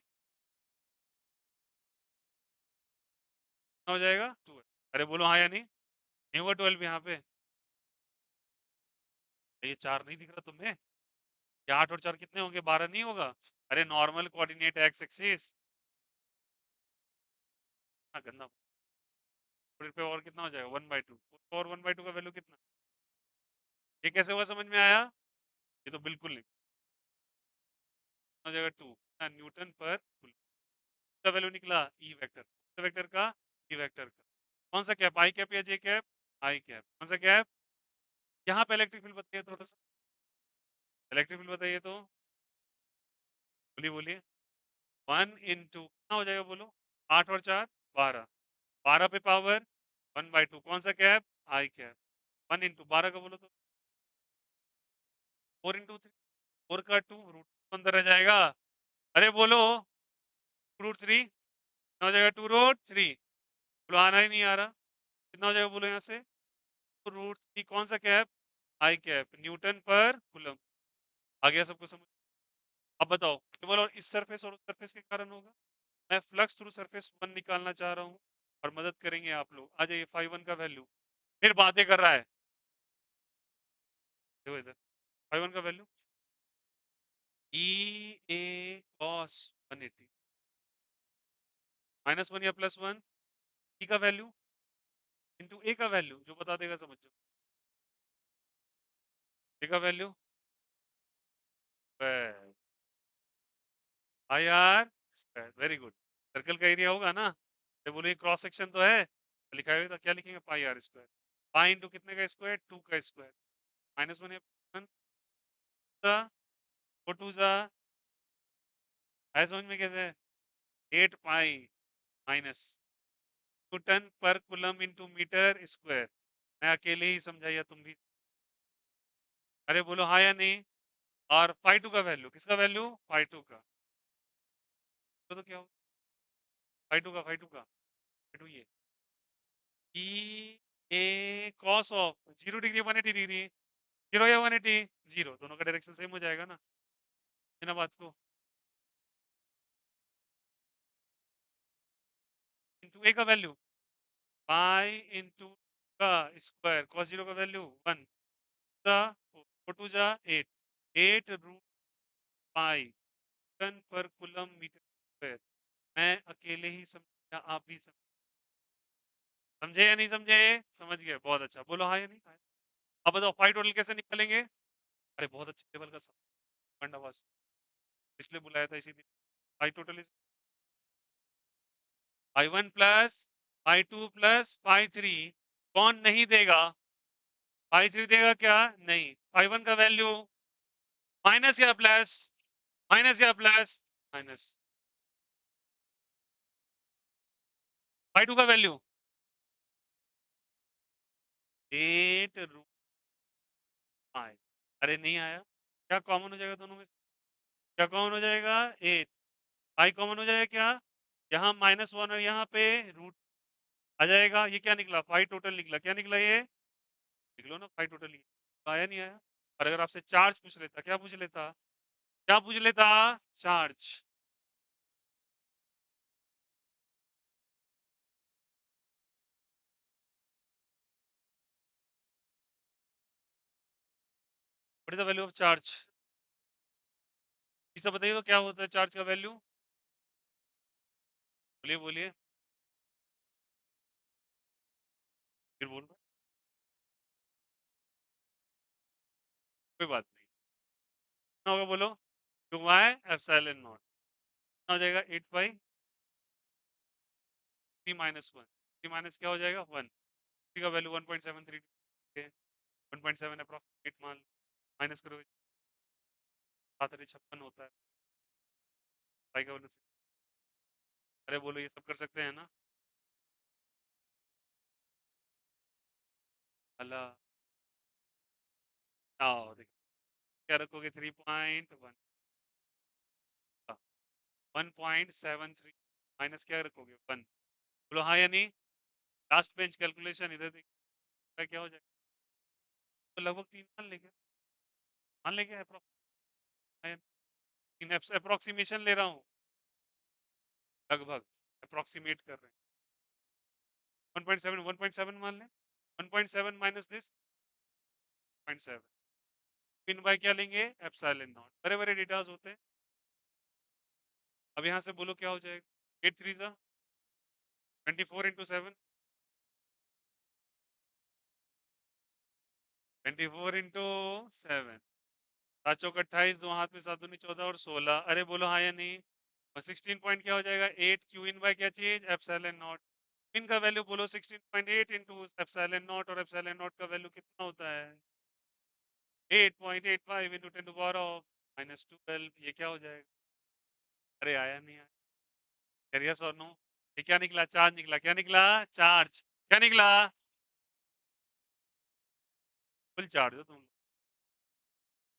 Speaker 1: कितना हो जाएगा, 2 है। अरे बोलो हाँ या नहीं, नहीं हुआ 12 यहाँ पे, ये 4 नहीं दिख रहा तुम्हें, ये 8 और 4 कितने होंगे, 12 नहीं होगा? अरे नॉर्मल कोऑर्डिनेट एक्स एक्सिस, गंदा, फिर पे और कितना हो जाएगा, 1/2, और 1/2 का वैल्यू कितना, ये कैसे हुआ समझ में आया? ये तो बिल्कुल नहीं हो जाएगा, 2 न्यूटन पर कूलम का वैल्यू निकला, ई वेक्टर वेक्टर का, ई वेक्टर का, कौन सा कैप, आई कैप या जे कैप, आई कैप, कौन सा कैप? यहाँ पे इलेक्ट्रिक फील्ड बताइए थोड़ा सा, इलेक्ट्रिक फील्ड बताइए तो, बोलिए बोलिए, 1 इंटू कितना हो जाएगा बोलो, 8 और 4 12, 12 पे पावर 1/2, कौन सा कैप, आई कैप, 1 इंटू 12 का बोलो तो 4 इंटू 3, 4 का 2 रूट अंदर रह जाएगा, अरे बोलो √3, कितना हो जाएगा, 2√3, बोलो आना ही नहीं आ रहा, कितना हो जाएगा बोलो यहाँ से, √3, कौन सा कैप, आई कैप, न्यूटन पर कूलम। आ गया सबको समझ? अब बताओ केवल और इस सरफेस और उस सरफेस के कारण होगा, मैं फ्लक्स थ्रू सरफेस वन निकालना चाह रहा हूँ, और मदद करेंगे आप लोग, आ जाइए, 5 1 का वैल्यू, फिर बातें कर रहा है, देखो इधर 5 1 का वैल्यू, ई ए कॉस 180 -1 या +1, ई का वैल्यू इंटू ए का वैल्यू, जो बता देगा समझ जाओ, ए का value pi r square, very good. Circle का एरिया होगा ना, तो बोलो ये क्रॉस सेक्शन तो है, तो लिखा है तो क्या लिखेंगे, pi r square. Pi into कितने का स्क्वायर, 2 का square, minus one, four two जा, है समझ में कैसे है, 8 पाई माइनस न्यूटन पर कूलम इंटू मीटर स्क्वायर। मैं अकेले ही समझा या तुम भी? अरे बोलो हाँ या नहीं। और फाई टू का वैल्यू, किसका वैल्यू, फाई टू का, तो क्या हो, फाई टू ये ई A cos of 0 degree 180 degree, 0 या 180, जीरो, दोनों का डायरेक्शन सेम हो जाएगा ना, है ना बात को। इंटू ए का वैल्यू, पाई इंटू का स्क्वायर, कॉस जीरो का वैल्यू 1 का, 4 टू जा 8, 8 root pi ton per coulomb metre square. मैं अकेले ही समझा, आप भी समझे या नहीं समझे, समझ गए, बहुत अच्छा, बोलो हाँ या नहीं हाँ। अब बताओ फाई टोटल कैसे निकालेंगे, अरे बहुत अच्छे लेवल का सब आवाज, इसलिए बुलाया था इसी दिन। Phi total is phi 1 plus phi 2 plus phi 3, कौन नहीं देगा, फाई 3 देगा क्या, नहीं, फाई 1 का वैल्यू माइनस या प्लस, माइनस या प्लस, माइनस, फाई 2 का वैल्यू 8 रूट पाई, अरे नहीं आया, क्या कॉमन हो जाएगा दोनों में से? क्या कॉमन हो जाएगा, 8, पाई कॉमन हो जाएगा क्या, यहाँ -1 और यहाँ पे रूट आ जाएगा, ये क्या निकला, फाई टोटल निकला, क्या निकला ये, लिख लो ना, फाई टोटल ही आया, नहीं आया। और अगर आपसे चार्ज पूछ लेता, क्या पूछ लेता, क्या पूछ लेता, charge, what is the value of charge, इसे बताइए तो क्या होता है चार्ज का वैल्यू, बोलिए बोलिए, फिर बोल रहा, कोई बात नहीं, कितना होगा बोलो, टू वाई एप्सिलॉन नॉट, कितना हो जाएगा, 8 पाई 3 - 1, 3 - क्या हो जाएगा 1, का वैल्यू 1.73, 1.7 अप्रोक्सीमेट मान, माइनस करो, 7×56 होता है, पाई का वैल्यू, अरे बोलो ये सब कर सकते हैं ना, अल्लाह, आओ देखो, क्या रखोगे, 3.1, 1.73, माइनस क्या रखोगे 1, बोलो हाँ या नहीं, लास्ट बेंच कैलकुलेशन इधर देखिए क्या हो जाएगा, तो लगभग 3 मान लेंगे अप्रोक्सीमेशन ले रहा हूँ, लगभग अप्रोक्सीमेट कर रहे हैं, 1.7, 1.7 मान लें, 1.7 माइनस दिस 0.7, इन बाय क्या लेंगे, एप्सिलॉन नॉट, बड़े बड़े डेटास होते हैं। अब यहाँ से बोलो क्या हो जाएगा, 8 3 24 × 7, 24 × 7, 7 × 28, दो हाथ में 7 दूनी 14 और 16, अरे बोलो हाँ या नहीं, और 16 पॉइंट क्या हो जाएगा, 8 क्यू इन बाय क्या चीज, एप्सिलॉन नॉट, इनका वैल्यू बोलो 16.8 इंटू एप्सिलॉन नॉट, और एप्सिलॉन नॉट का वैल्यू कितना होता है, 8.85 इंटू 10⁻⁻12, ये क्या हो जाएगा, अरे आया नहीं आया, यस और नो, ये क्या निकला, चार्ज निकला, क्या निकला, चार्ज, क्या निकला, फुल चार्ज हो तुम,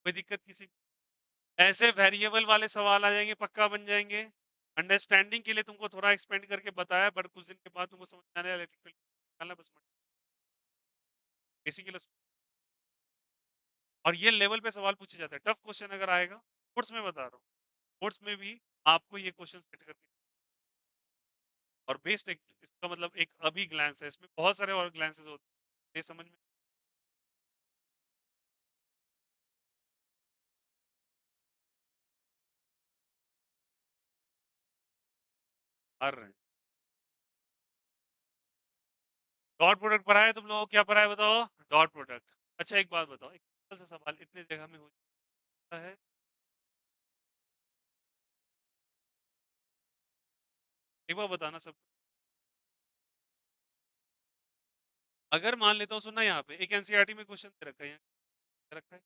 Speaker 1: कोई दिक्कत किसी, ऐसे वेरिएबल वाले सवाल आ जाएंगे, पक्का बन जाएंगे, अंडरस्टैंडिंग के लिए तुमको थोड़ा एक्सपेंड करके बताया, बट कुछ दिन के बाद तुमको समझ में आने वाला इलेक्ट्रिकल बस, इसी के लिए। और ये लेवल पे सवाल पूछे जाते हैं, टफ क्वेश्चन अगर आएगा, कोर्स में बता रहा हूँ, कोर्स में भी आपको ये क्वेश्चन सेट करके, और बेस्ड एक, इसका मतलब एक अभी ग्लैंस है, इसमें बहुत सारे और ग्लैंसेस होते हैं, ये समझ में आ रहे हैं। डॉट प्रोडक्ट पढ़ा है तुम लोगों को, क्या पढ़ा है बताओ, डॉट प्रोडक्ट, अच्छा एक बात बताओ, एक सिंपल सा सवाल इतने जगह में हो जाता है, एक बार बताना सब। अगर मान लेता हूँ, सुनना यहाँ पे एक एनसीईआरटी में क्वेश्चन दे रखा है, यहाँ दे रखा है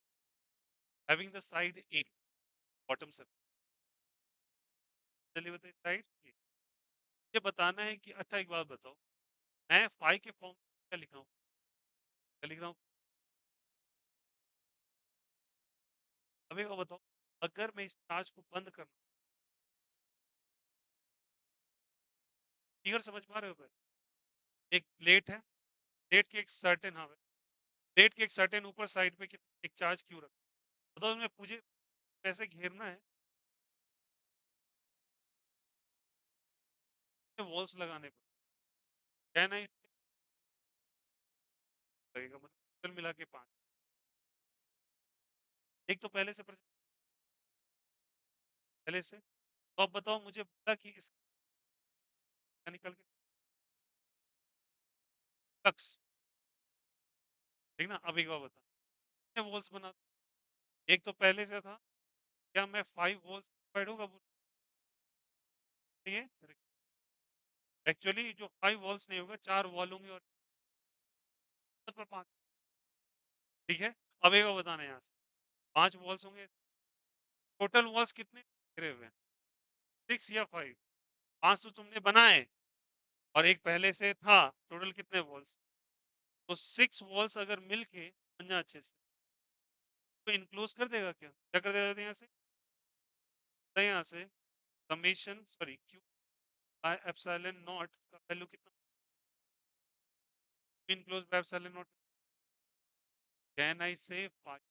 Speaker 1: having the side A bottom से, चलिए बताइए साइड ए। ये बताना है कि अच्छा एक बात बताओ, मैं फाई के फॉर्म क्या लिख रहा हूँ, क्या लिख रहा हूँ? अब एक बात बताओ, अगर मैं इस चार्ज को बंद करना, फिगर समझ पा रहे हो? एक प्लेट है, प्लेट के एक सर्टेन, हाँ, प्लेट के एक सर्टेन ऊपर साइड पे एक चार्ज क्यों रखा, बताओ मैं मुझे कैसे घेरना है, वॉल्स लगाने पर क्या नहीं लगेगा, मतलब कुल मिला के 5, एक तो पहले से। तो अब बताओ मुझे बोला कि इस निकल के फ्लक्स, ठीक ना? अब एक बार बता, कितने वॉल्स बना, एक तो पहले से था, क्या मैं 5 वॉल्स डिवाइड होगा बोलिए? एक्चुअली जो 5 वॉल्स नहीं होगा, 4 वॉल होंगे और पर 5, ठीक है? अब एक बार बताना, यहाँ से 5 वॉल्स होंगे, टोटल वॉल्स कितने गिरे हुए हैं, 6 या 5? 5 तो तुमने बनाए और एक पहले से था, टोटल कितने वॉल्स? तो 6 वॉल्स अगर मिलके बन जाए अच्छे से, तो इनक्लोज कर देगा क्या, क्या कर देगा यहाँ से? तो यहाँ से summation sorry Q by epsilon nought का वैल्यू कितना, enclose by epsilon not, can I से 5,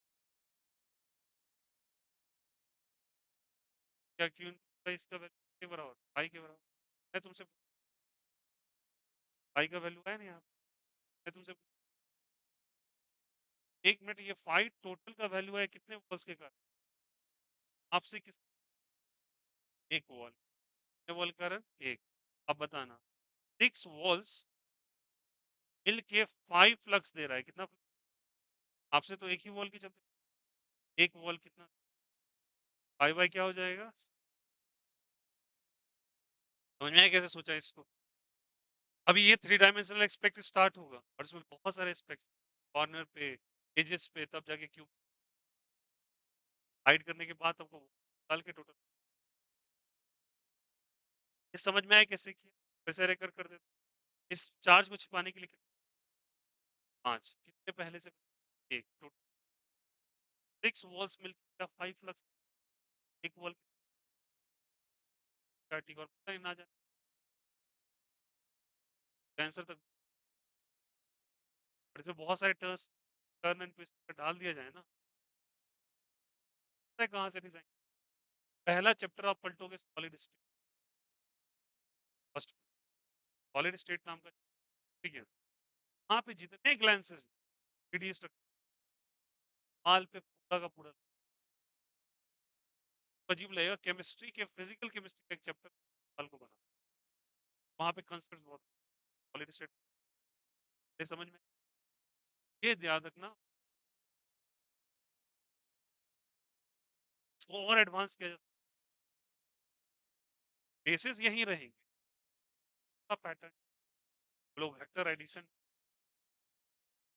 Speaker 1: क्या क्यू इसका वैल्यू के बराबर, पाई के बराबर? मैं तुमसे, पाई का वैल्यू है ना यहाँ, मैं तुमसे एक मिनट, ये 5 टोटल का वैल्यू है कितने वॉल्स के कारण, आपसे किस, एक वॉल, कितने वॉल कारण एक, अब बताना 6 वॉल्स मिल के 5 फ्लक्स दे रहा है, कितना आपसे तो एक ही वॉल की चलते, एक वॉल कितना, 5 बाई क्या हो जाएगा, समझ में आया कैसे सोचा इसको? अभी ये 3 डायमेंशनल एस्पेक्ट स्टार्ट होगा और इसमें बहुत सारे एस्पेक्ट्स, कॉर्नर पे, एजेस पे, तब जाके क्यूब हाइड करने के बाद आपको निकाल के टोटल, इस समझ में आया कैसे किया? फिर से रेकर कर देते, इस चार्ज को छिपाने के लिए 5 कितने पहले से, एक टोटल 6 वॉल्स मिलकर 5 फ्लक्स, एक वॉल का ठीक, और पता ही ना जाए आंसर तक, और इसमें बहुत सारे टर्न्स, टर्न एंड ट्विस्ट डाल दिया जाए ना, पता है कहाँ से डिजाइन, पहला चैप्टर आप पलटोगे solid state, first solid state नाम का, ठीक है? वहाँ पे जितने ग्लैंसेस पीडीएस माल पे पूरा का पूरा अजीब लगेगा, केमिस्ट्री के फिजिकल केमिस्ट्री का एक चैप्टर माल को बना, वहाँ पे कंसेप्ट बहुत सॉलिड स्टेट, ये समझ में, ये याद रखना, इसको और एडवांस किया जा सकता, बेसिस यही रहेंगे का पैटर्न, लोग वेक्टर एडिशन,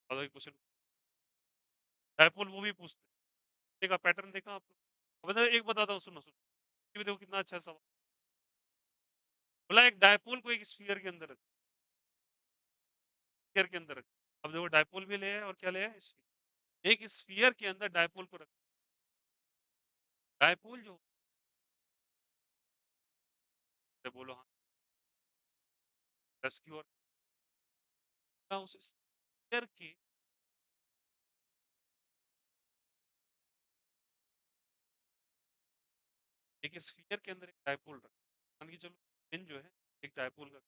Speaker 1: क्वेश्चन डायपोल वो भी पूछते हैं, देखा पैटर्न देखा आप लोग? बता एक बताता हूँ, सुनो सुनो, ये भी देखो कितना अच्छा सवाल, बोला एक डायपोल को एक स्फीयर के अंदर रख, स्फीयर के अंदर रख, अब देखो डायपोल भी ले आए और क्या ले आए, स्फीयर, एक स्फीयर के अंदर डायपोल को रख, डायपोल जो बोलो हाँ, रेस्क्यू और उस स्फीयर के, एक स्फीयर के अंदर एक डायपोल रख, मान के चलो इन जो है एक डायपोल का,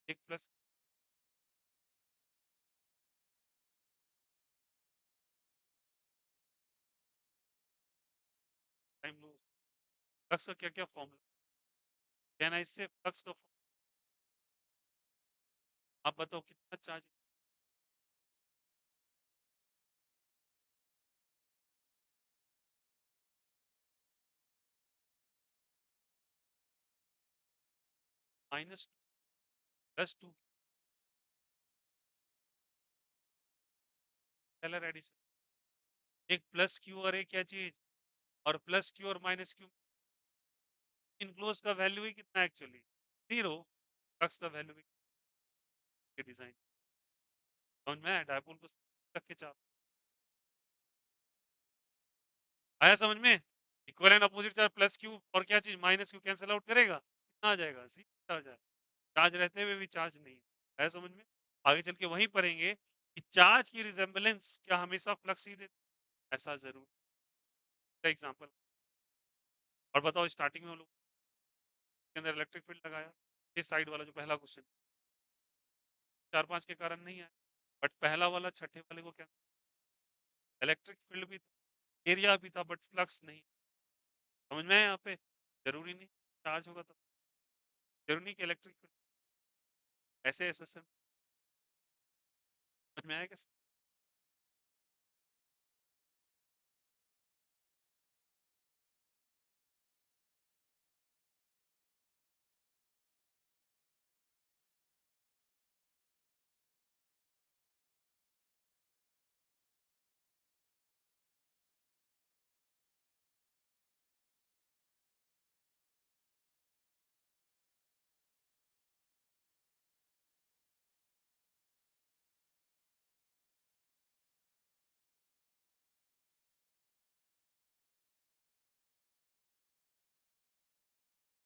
Speaker 1: एक प्लस टाइम लो, फ्लक्स का क्या क्या फॉर्मूला, कहना इससे फ्लक्स का आप बताओ कितना charge, minus plus two scalar addition. एक प्लस क्यू और एक क्या चीज, और प्लस क्यू और माइनस क्यू इनक्लोज का वैल्यू ही कितना एक्चुअली, जीरो। फ्लक्स का वैल्यू भी डिजाइन समझ में आया, डायपोल को रख के चाप आया समझ में। Equal and opposite charge plus Q और क्या चीज माइनस क्यू कैंसिल आउट करेगा, कितना आ जाएगा, सी आ जाएगा। चार्ज रहते हुए भी चार्ज नहीं है समझ में। आगे चल के वहीं पढ़ेंगे कि चार्ज की रिजेंबलेंस क्या हमेशा फ्लक्स ही देती है? ऐसा जरूर का एग्जांपल। और बताओ स्टार्टिंग में हम लोग के अंदर इलेक्ट्रिक फील्ड लगाया, ये साइड वाला जो पहला क्वेश्चन 4-5 के कारण नहीं आया, बट पहला वाला छठे वाले को क्या, इलेक्ट्रिक फील्ड भी था, एरिया भी था, बट फ्लक्स नहीं। समझ में आया यहाँ पे, जरूरी नहीं चार्ज होगा तो, जरूरी नहीं कि इलेक्ट्रिक फील्ड, ऐसे ऐसे समझ में आया कैसे।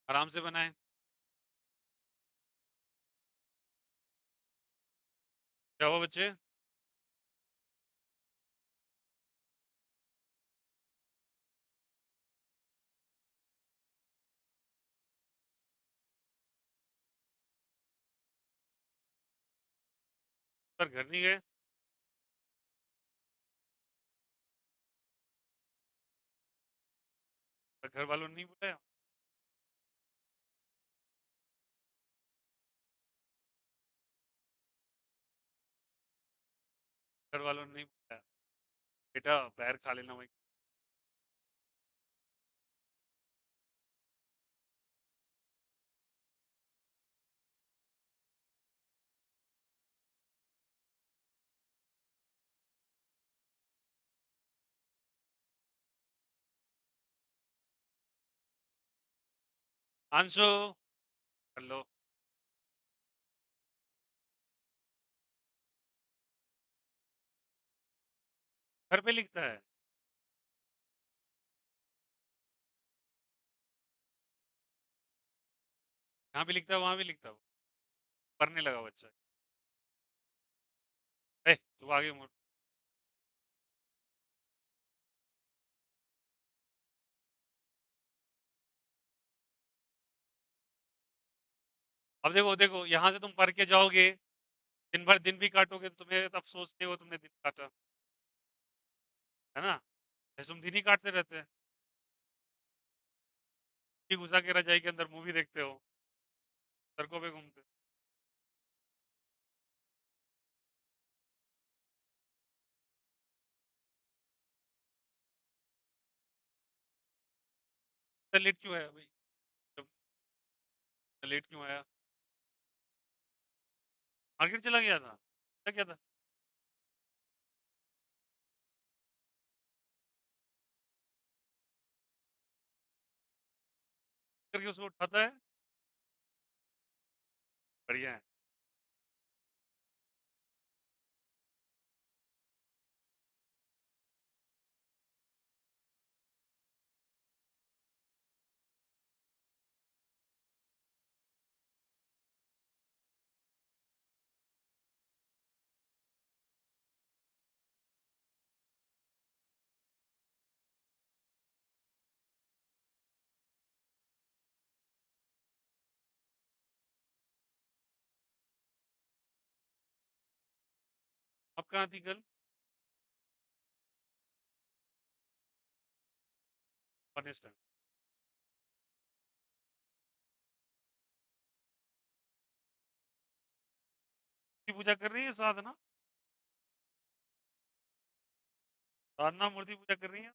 Speaker 1: आराम से बनाए। क्या हुआ बच्चे, पर घर नहीं गए, पर घर वालों ने नहीं बुलाया, घर वालों ने नहीं बुलाया, बेटा बाहर खा लेना वहीं। आंसू कर लो। घर पे लिखता है, यहाँ भी लिखता है वहां भी लिखता है, पढ़ने लगा बच्चा। ए तू आगे मुड़। अब देखो देखो यहाँ से तुम पढ़ के जाओगे, दिन भर दिन भी काटोगे तो तुम्हें तब सोचते हो तुमने दिन काटा, है ना। ऐसे तुम दिन ही काटते रहते हैं, कि घुसा के रजाई के अंदर मूवी देखते हो, सड़कों पे घूमते हो। तो लेट क्यों आया भाई, जब लेट क्यों आया, मार्केट चला गया था, क्या क्या था, करके उसको उठाता है, बढ़िया है। अब कहाँ थी कल, ऑनेस्ट है। मूर्ति पूजा कर रही है साधना, साधना मूर्ति पूजा कर रही है।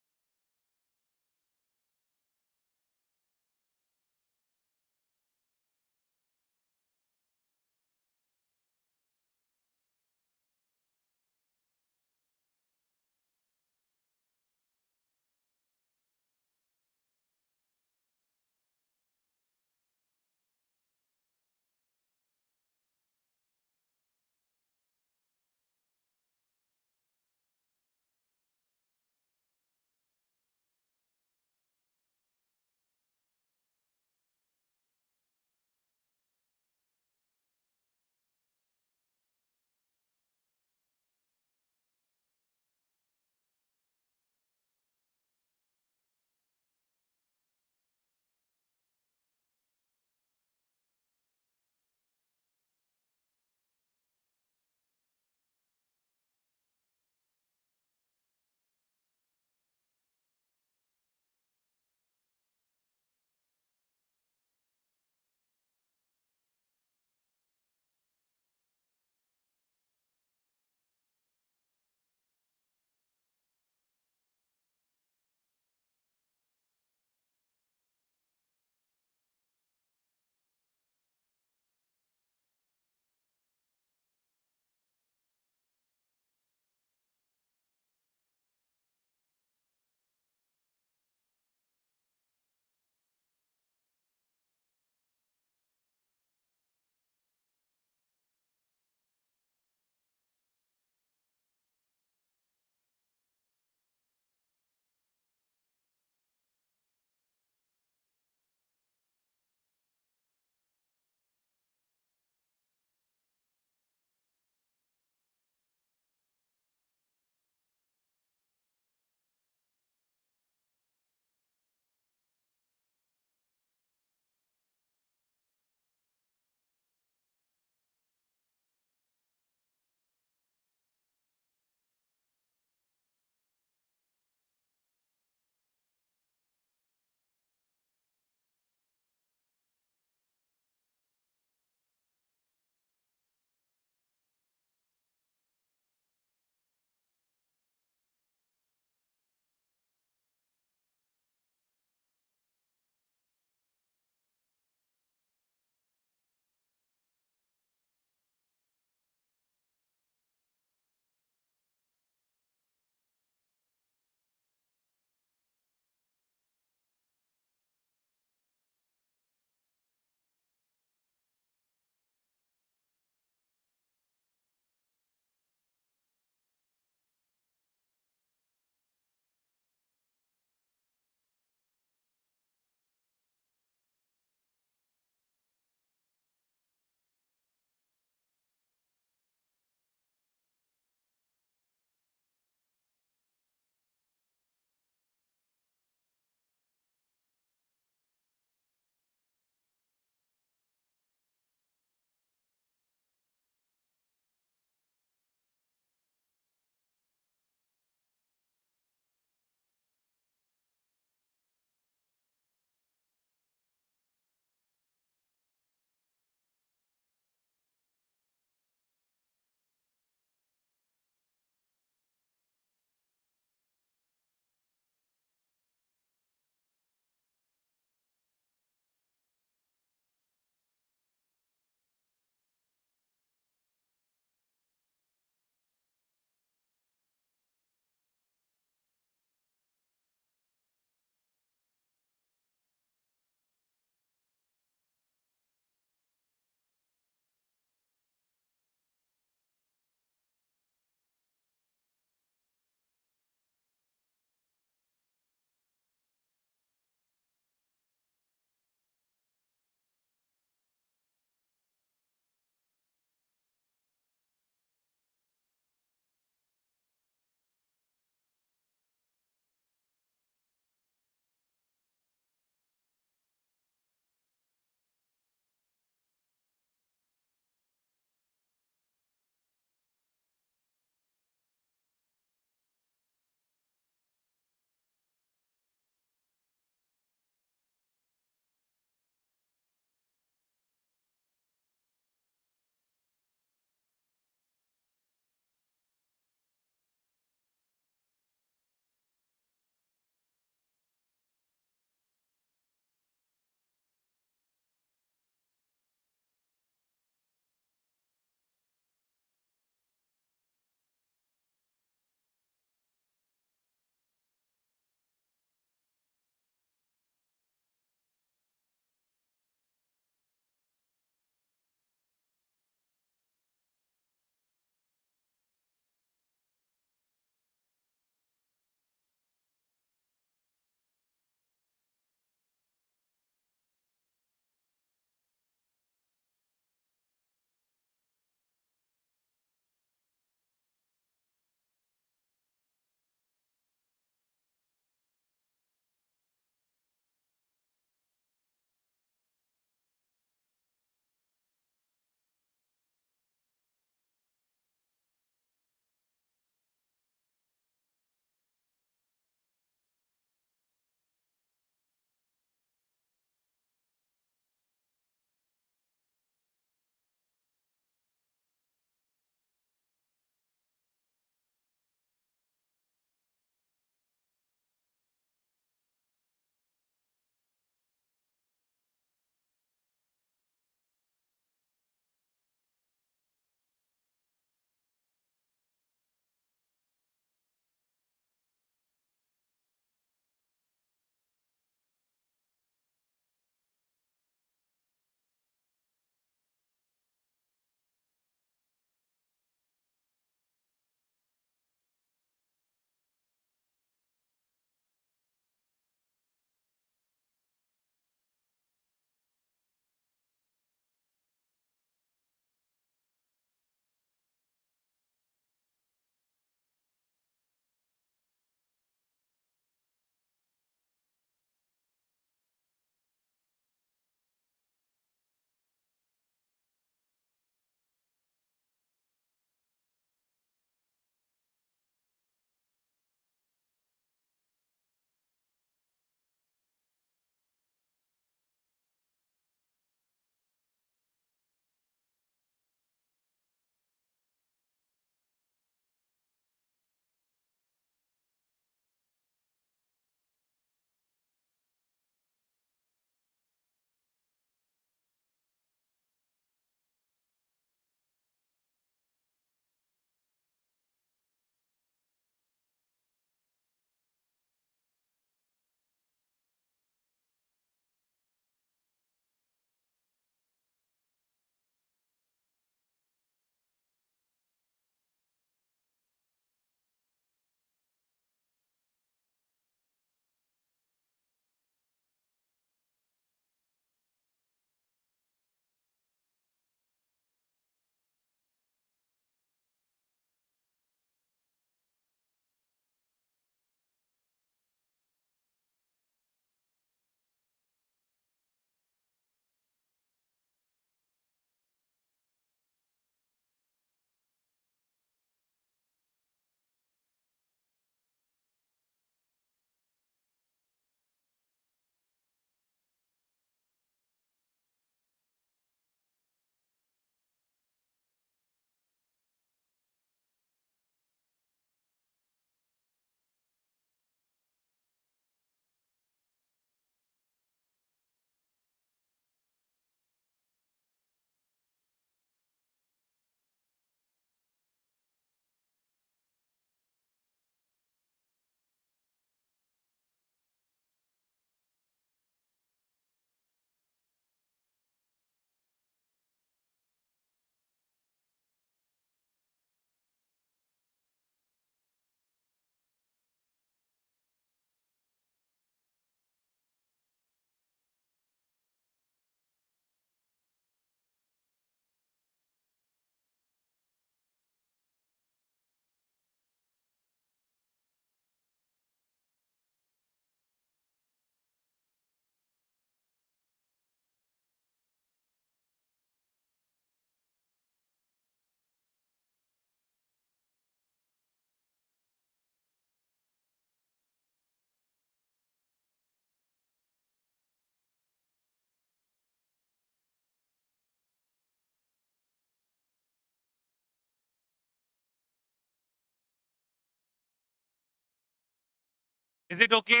Speaker 1: Is it okay?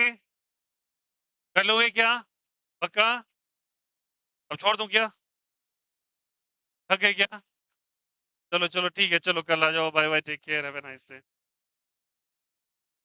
Speaker 1: कर लोगे क्या? पक्का? अब छोड़ दूं क्या? थक गए क्या? चलो चलो ठीक है, चलो कल आ जाओ। Bye bye, take care, have a nice day.